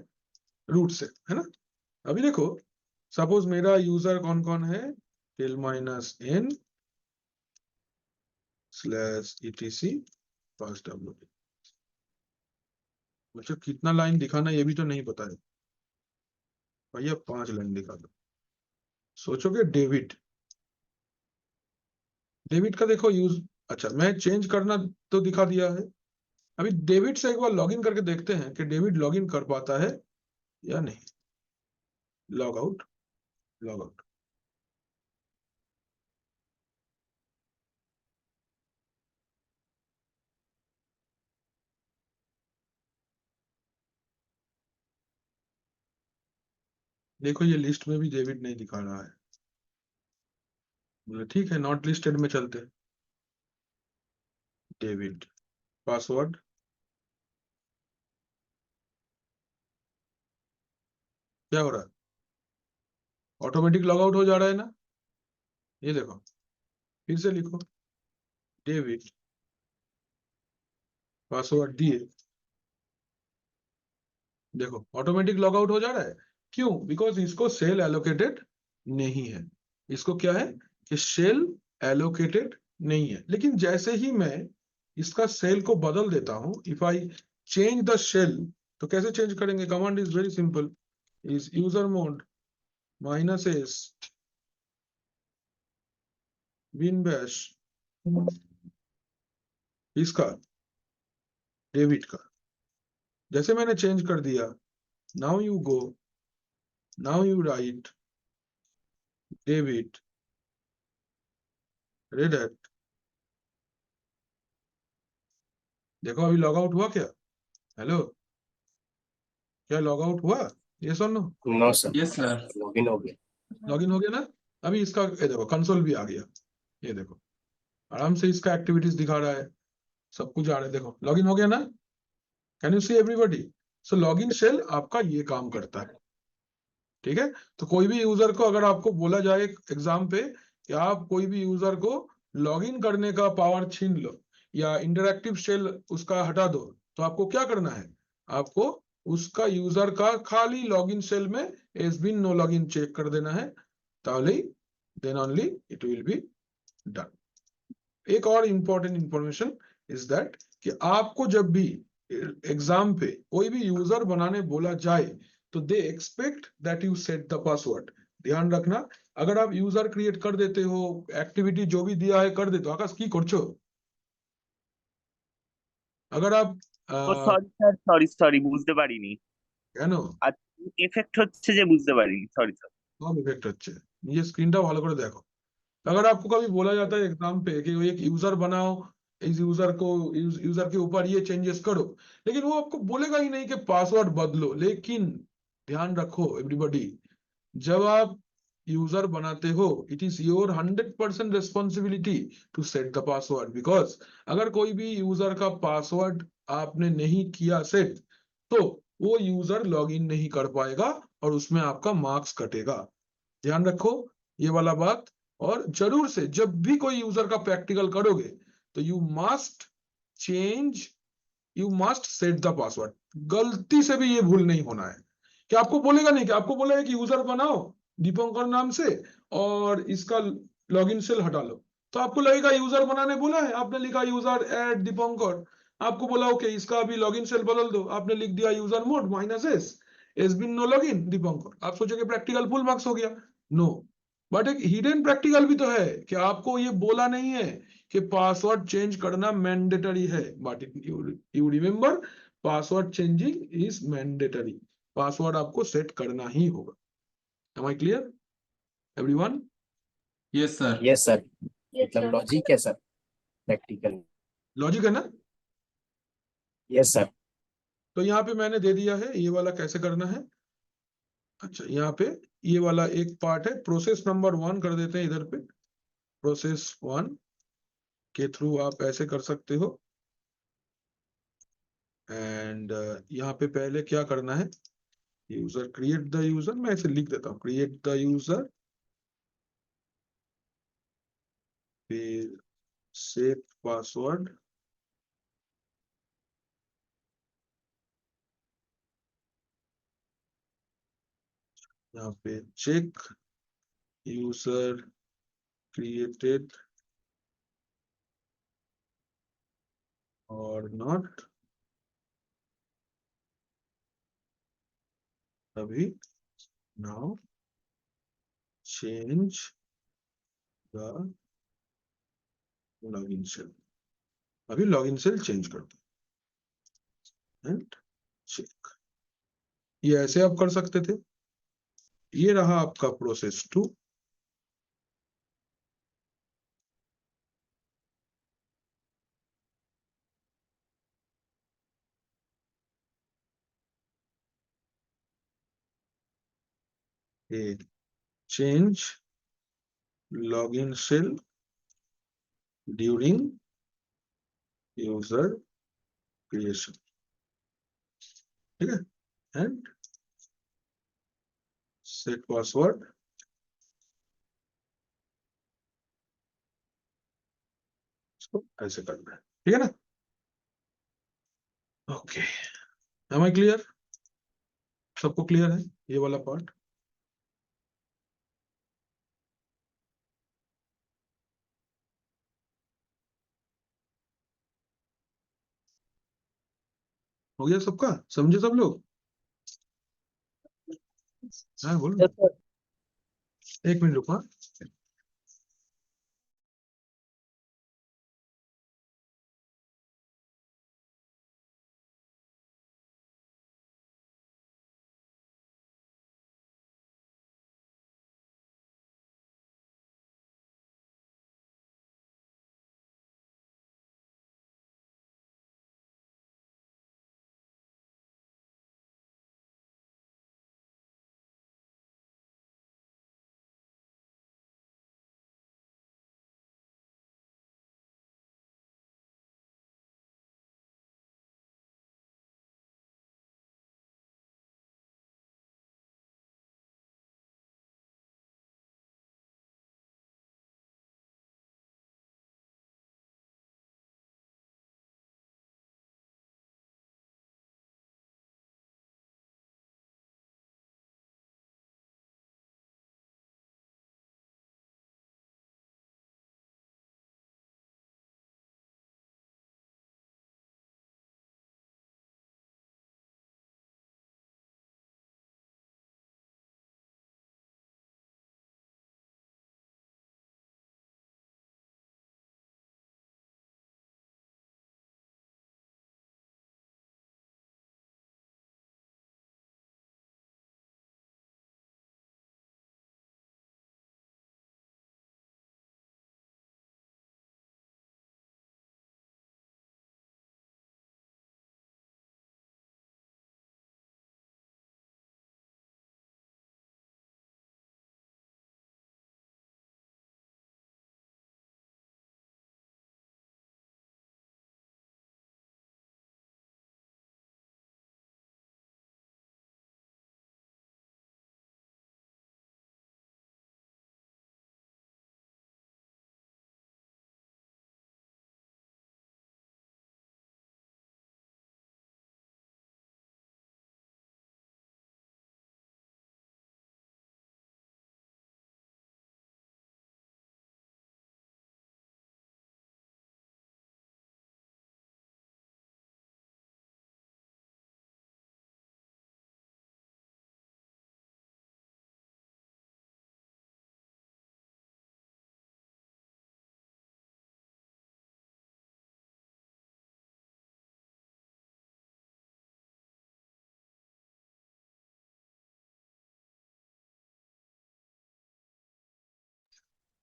रूट से, है ना। अभी देखो, सपोज मेरा यूजर कौन कौन है, tel-n/etc पास wd। मुझे कितना लाइन दिखाना ये भी तो नहीं पता है भैया, 5 लाइन दिखा दो। सोचोगे डेविड, डेविड का देखो यूज। अच्छा, मैं चेंज करना तो दिखा दिया है। अभी डेविड से एक बार लॉगिन करके देखते हैं कि डेविड लॉगिन कर पाता है या नहीं। Log out, log out. देखो ये लिस्ट में भी डेविड नहीं दिखा रहा है। बोले ठीक है, नॉट लिस्टेड में चलते। डेविड पासवर्ड, क्या हो रहा है? ऑटोमेटिक लॉग आउट हो जा रहा है ना। ये देखो, फिर से लिखो डेविड पासवर्ड दिए, देखो ऑटोमेटिक लॉग आउट हो जा रहा है। क्यों? बिकॉज इसको सेल एलोकेटेड नहीं है। इसको क्या है कि सेल एलोकेटेड नहीं है। लेकिन जैसे ही मैं इसका सेल को बदल देता हूं, if I change the shell, तो कैसे चेंज करेंगे? Command is very simple, is user mode -s bin bash इसका डेविड का। जैसे मैंने चेंज कर दिया, now you go, now you write David Red Hat. देखो अभी लॉग आउट हुआ क्या? हेलो, क्या लॉग आउट हुआ? यस और no? No sir, yes sir. Login हो गया। लॉगिन हो गया ना। अभी इसका ये देखो कंसोल भी आ गया। ये देखो आराम से इसका एक्टिविटीज दिखा रहा है, सब कुछ आ रहा है। देखो लॉगिन हो गया ना। Can you see everybody? So login shell आपका ये काम करता है। ठीक है, तो कोई भी यूजर को अगर आपको बोला जाए एग्जाम पे कि आप कोई भी यूजर को लॉगिन करने का पावर छीन लो या इंटरैक्टिव शेल उसका हटा दो, तो आपको क्या करना है? आपको उसका यूजर का खाली लॉगिन शेल में s bin no login check कर देना है, ताहले then only it will be done. एक और इंपॉर्टेंट इंफॉर्मेशन इज दैट कि आपको जब भी एग्जाम पे कोई भी यूजर बनाने बोला जाए तो they expect that you set the password. ध्यान रखना, अगर आप यूजर क्रिएट कर देते हो, एक्टिविटी जो भी दिया है कर देते हो, आकाश की करछो? अगर आप ও সরি স্যার, সরি সরি বুঝতে পারিনি। কেন আর এফেক্ট হচ্ছে যে বুঝতে পারিনি, সরি স্যার। সব ইফেক্ট হচ্ছে, নিজের স্ক্রিনটা ভালো করে দেখো। अगर आपको कभी बोला जाता है एग्जाम पे कि वो एक यूजर बनाओ, इस यूजर को यूजर के ऊपर ये चेंजेस करो, लेकिन वो आपको बोलेगा ही नहीं कि पासवर्ड बदलो। लेकिन ध्यान रखो एवरीबॉडी, जब आप यूजर बनाते हो it is your 100% responsibility to set the password. Because अगर कोई भी यूजर का पासवर्ड आपने नहीं किया सेट, तो वो यूजर लॉग इन नहीं कर पाएगा और उसमें आपका मार्क्स कटेगा। ध्यान रखो ये वाला बात। और जरूर से जब भी कोई यूजर का प्रैक्टिकल करोगे तो you must change, you must set the password. गलती से भी ये भूल नहीं होना है कि आपको बोलेगा नहीं, कि आपको बोलेगा कि यूजर बनाओ दीपंकर नाम से और इसका लॉगिन सेल हटा लो, तो आपको लगेगा यूजर बनाने बोला है, आपने लिखा यूजर एड दीपंकर, आपको बोला ओके इसका अभी लॉगिन सेल बदल दो, आपने लिख दिया user mode -s S bin no login Dipankar, आप सोचोगे प्रैक्टिकल फुल मार्क्स हो गया। नो, बट एक हिडन प्रैक्टिकल भी तो है कि आपको ये बोला नहीं है कि पासवर्ड चेंज करना मैंडेटरी है, but you remember password changing is mandatory. Password आपको सेट करना ही होगा। Am I clear everyone? Yes sir. Yes sir, yes मतलब सर। लॉजिक है सर, प्रैक्टिकल। लॉजिक है ना। Yes sir. तो यहाँ पे मैंने दे दिया है ये वाला कैसे करना है। अच्छा यहाँ पे ये वाला एक पार्ट है, प्रोसेस नंबर 1 कर देते हैं इधर पे। प्रोसेस 1 के थ्रू आप ऐसे कर सकते हो। एंड यहाँ पे पहले क्या करना है, यूजर क्रिएट द यूजर, मैं ऐसे लिख देता हूँ क्रिएट द यूजर, फिर सेट पासवर्ड, यहाँ पे चेक यूजर क्रिएटेड और नॉट, अभी now change the login shell, अभी लॉगिन सेल चेंज कर दो एंड चेक। ये ऐसे आप कर सकते थे। ये रहा आपका process 2। A change login shell during user creation, ठीक है, एंड सेट पासवर्ड इसको ऐसे करना है, ठीक है ना। ओके, एम आई क्लियर, सबको क्लियर है ये वाला पार्ट? हो गया सबका, समझे सब लोग? हाँ बोलो, Yes, sir. एक मिनट रुको। हाँ?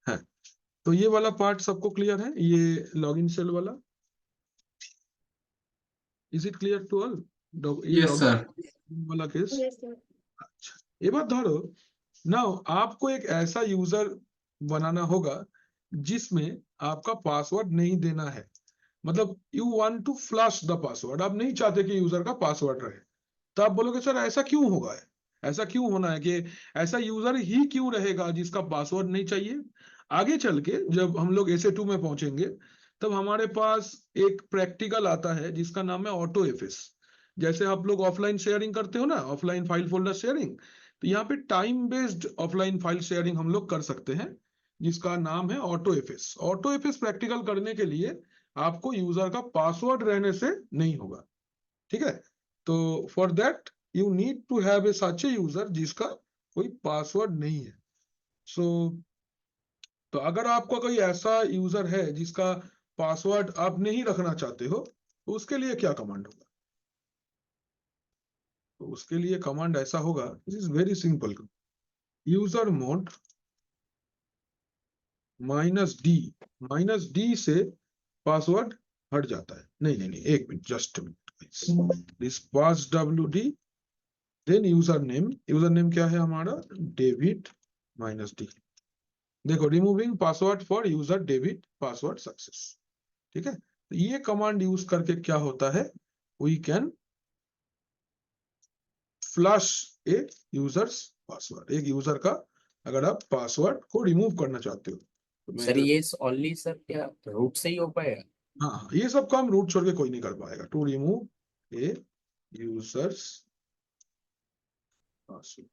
है, तो ये वाला पार्ट सबको क्लियर है, ये लॉगिन सेल वाला? Is it clear to all? ये यस सर। लॉगिन वाला केस? अच्छा, ये बात धरो, नाउ आपको एक ऐसा यूजर बनाना होगा जिसमें आपका पासवर्ड नहीं देना है, मतलब you want to flush the password, आप नहीं चाहते कि यूजर का पासवर्ड रहे। तो आप बोलोगे सर ऐसा क्यों होगा, ऐसा क्यों होना है कि ऐसा यूजर ही क्यों रहेगा जिसका पासवर्ड नहीं चाहिए? आगे चल के जब हम लोग SA2 में पहुंचेंगे तब हमारे पास एक प्रैक्टिकल आता है जिसका नाम है ऑटो एफएस। जैसे आप लोग ऑफलाइन शेयरिंग करते हो ना, ऑफलाइन फाइल फोल्डर शेयरिंग, तो यहाँ पे time based offline file sharing हम लोग कर सकते हैं जिसका नाम है auto FS. Auto FS practical करने के लिए आपको यूजर का पासवर्ड रहने से नहीं होगा, ठीक है। तो for that you need to have a such a user जिसका कोई पासवर्ड नहीं है। सो तो अगर आपका कोई ऐसा यूजर है जिसका पासवर्ड आप नहीं रखना चाहते हो तो उसके लिए क्या कमांड होगा? तो उसके लिए कमांड ऐसा होगा, this is very simple, user mode -d से पासवर्ड हट जाता है। नहीं नहीं नहीं, एक minute, just minute, this pass wd then user name क्या है हमारा, डेविड माइनस डी। देखो, removing password for user David password success. ठीक है, तो ये कमांड यूज करके क्या होता है, we can flush a users password. एक यूजर का अगर आप पासवर्ड को रिमूव करना चाहते हो तो मैं सर ये ओनली सर क्या रूट से ही हो पाएगा? हाँ, ये सब काम रूट छोड़ के कोई नहीं कर पाएगा। To remove a users password,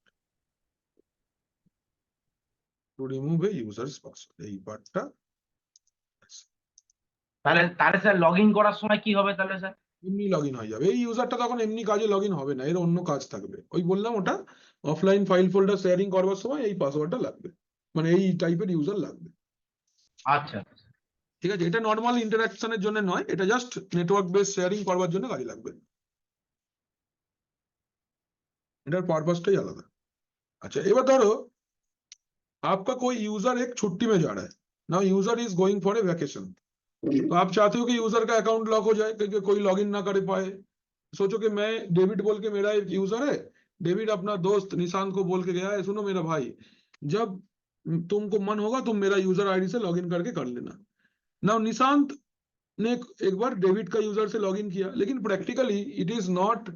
to remove a users password, এই পার্টটা তাহলে স্যার লগ ইন করার সময় কি হবে তাহলে স্যার? এমনি লগ ইন হয়ে যাবে। এই ইউজারটা তখন এমনি কাজে লগ ইন হবে না, এর অন্য কাজ থাকবে। ওই বললাম ওটা অফলাইন ফাইল ফোল্ডার শেয়ারিং করবার সময় এই পাসওয়ার্ডটা লাগবে, মানে এই টাইপের ইউজার লাগবে। আচ্ছা ঠিক আছে, এটা নর্মাল ইন্টারাকশনের জন্য নয়, এটা জাস্ট নেটওয়ার্ক বেস শেয়ারিং করবার জন্য কাজে লাগবে। এটার পারপাসটাই আলাদা। अच्छा, এবার ধরো आपका कोई यूजर एक छुट्टी में जा रहा है, now user is going for a vacation. तो आप चाहते हो कि यूजर का अकाउंट लॉक हो जाए, क्योंकि कोई लॉगिन ना कर पाए। सोचो कि मैं डेविड बोल के, मेरा एक यूजर है डेविड, अपना दोस्त निशांत को बोल के गया है, सुनो मेरा भाई, जब तुमको मन होगा तुम मेरा यूजर आईडी से लॉगिन करके कर लेना। नाउ निशांत ने एक बार डेविड का यूजर से लॉगिन किया, लेकिन practically it is not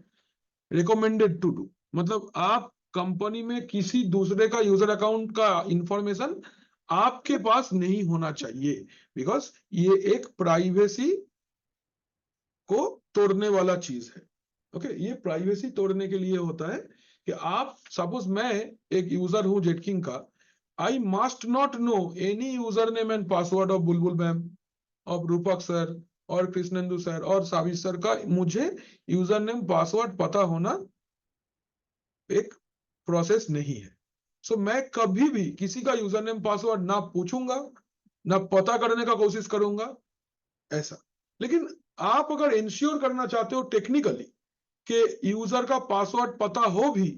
recommended to do. मतलब आप कंपनी में किसी दूसरे का यूजर अकाउंट का इंफॉर्मेशन आपके पास नहीं होना चाहिए, बिकॉज ये एक प्राइवेसी को तोड़ने वाला चीज है। ओके, ये प्राइवेसी तोड़ने के लिए होता है कि आप सपोज मैं एक यूजर हूं जेटकिंग का, I must not know any user name and password of Bulbul ma'am, of रूपक सर और कृष्णेंदु सर और साविश सर का मुझे यूजर नेम पासवर्ड पता होना एक प्रोसेस नहीं है। सो मैं कभी भी किसी का यूजर नेम पासवर्ड ना पूछूंगा, ना पता करने का कोशिश करूंगा ऐसा। लेकिन आप अगर इंश्योर करना चाहते हो टेक्निकली कि यूजर का पासवर्ड पता हो भी,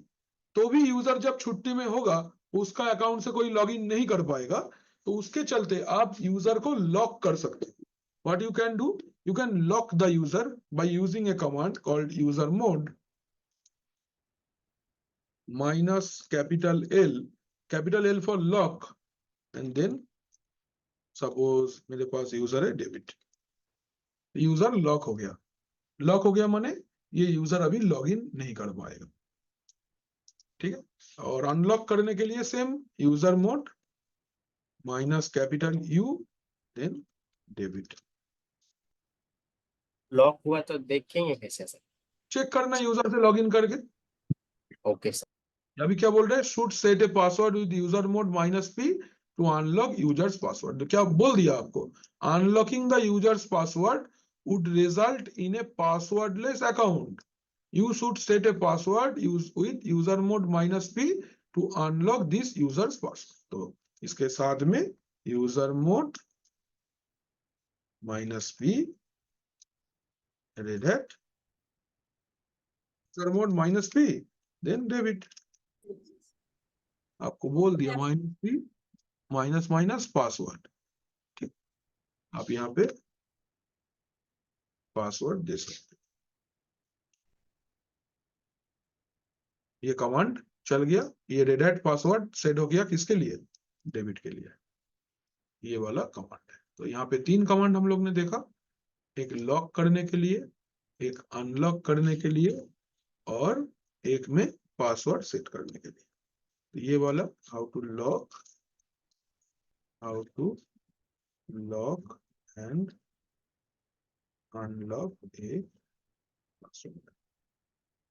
तो भी यूजर जब छुट्टी में होगा उसका अकाउंट से कोई लॉगिन नहीं कर पाएगा, तो उसके चलते आप यूजर को लॉक कर सकते हो। What you can do, you can lock the user by using A command called user mode minus capital L for lock, and then suppose मेरे पास यूजर है डेविड, यूजर लॉक हो गया। लॉक हो गया माने ये यूजर अभी लॉगिन नहीं कर पाएगा। ठीक है, और अनलॉक करने के लिए same usermod minus capital U then David. Lock हुआ तो देखेंगे कैसे सर? चेक करना यूजर से लॉगिन करके। Okay sir. अभी क्या बोल रहे हैं, should set a password with user mode -P to unlock user's password. तो क्या बोल दिया आपको, unlocking the user's password would result in a passwordless account, you should set a password with user mode -P to unlock this users password. तो इसके साथ में user mode -P Red Hat, user mode -P then David. आपको बोल दिया -P minus password. ठीक, आप यहाँ पे पासवर्ड दे सकते हैं। ये कमांड चल गया, ये रेड हैट पासवर्ड सेट हो गया किसके लिए, डेविड के लिए। ये वाला कमांड है। तो यहाँ पे 3 कमांड हम लोग ने देखा, एक लॉक करने के लिए, एक अनलॉक करने के लिए, और एक में पासवर्ड सेट करने के लिए। तो ये वाला how to lock and unlock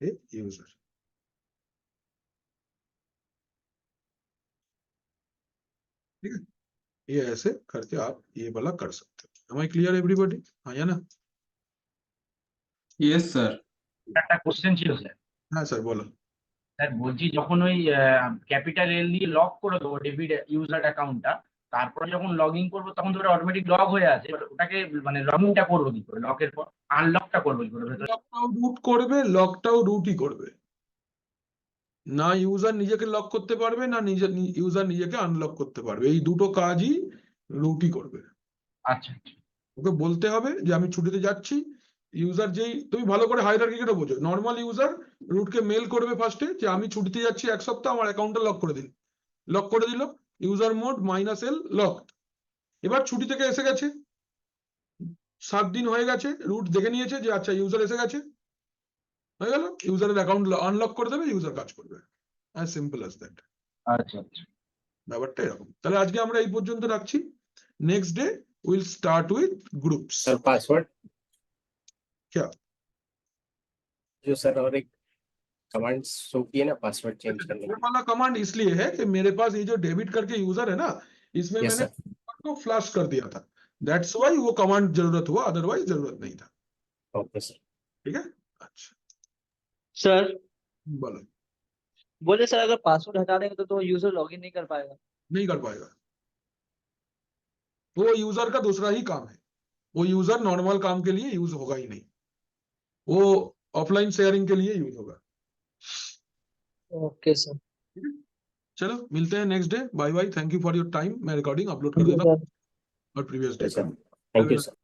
a user. ठीक है, ये ऐसे करके आप ये वाला कर सकते हो। Am I clear everybody? हाँ या ना? Yes sir. একটা কোশ্চেন ছিল স্যার। হ্যাঁ স্যার বলো। স্যার বলছি যখন ওই ক্যাপিটাল এল দিয়ে লক করে দেবো ডেবিট ইউজার অ্যাকাউন্টটা, তারপরে যখন লগ ইন করবো তখন তো ওটা অটোমেটিক লক হয়ে আছে, ওটাকে মানে লগ ইনটা করবো কি করে, লকের পর আনলকটা করবো কি করে ভেতরে? লকটাও রুট করবে, লকটাও রুটই করবে। না ইউজার নিজেকে লক করতে পারবে, না ইউজার নিজেকে আনলক করতে পারবে। এই দুটো কাজই রুটই করবে। আচ্ছা, ওকে বলতে হবে যে আমি ছুটিতে যাচ্ছি, ইউজার যেই তুমি ভালো করে হায়ারার্কিটা বোঝো, নর্মাল ইউজার রুটকে মেল করবে ফার্স্টে যে আমি ছুটিতে যাচ্ছি এক সপ্তাহ, আমার অ্যাকাউন্টটা লক করে দিন, লক করে দিল, ইউজার মোড -L লক। এবার ছুটি থেকে এসে গেছে, 7 দিন হয়ে গেছে, রুট দেখে নিয়েছে যে আচ্ছা ইউজার এসে গেছে, হয়ে গেল, ইউজারের অ্যাকাউন্ট আনলক করে দেবে, ইউজার কাজ করবে, অ্যাজ সিম্পল অ্যাজ দ্যাট। আচ্ছা আচ্ছা ব্যাপারটা এরকম। তাহলে আজকে আমরা এই পর্যন্ত রাখছি, next day will start with groups. Sir password क्या जो सर और एक कमांड शो किए ना पासवर्ड चेंज करने वो वाला कमांड इसलिए है कि मेरे पास ये जो डेबिट करके यूजर है ना, इसमें यस मैंने सर को फ्लश कर दिया था, दैट्स वाई वो कमांड जरूरत हुआ, अदरवाइज जरूरत नहीं था। ओके सर ठीक है, अच्छा सर बोलो। बोले सर अगर पासवर्ड हटा देंगे तो यूजर लॉगिन नहीं कर पाएगा। नहीं कर पाएगा, वो यूजर का दूसरा ही काम है, वो यूजर नॉर्मल काम के लिए यूज होगा ही नहीं, वो ऑफलाइन शेयरिंग के लिए यूज होगा। Okay sir. चलो मिलते हैं next day, bye bye, thank you for your time. मैं रिकॉर्डिंग अपलोड कर थैंक यू देता हूँ सर और प्रीवियस डे सर का। Thank you sir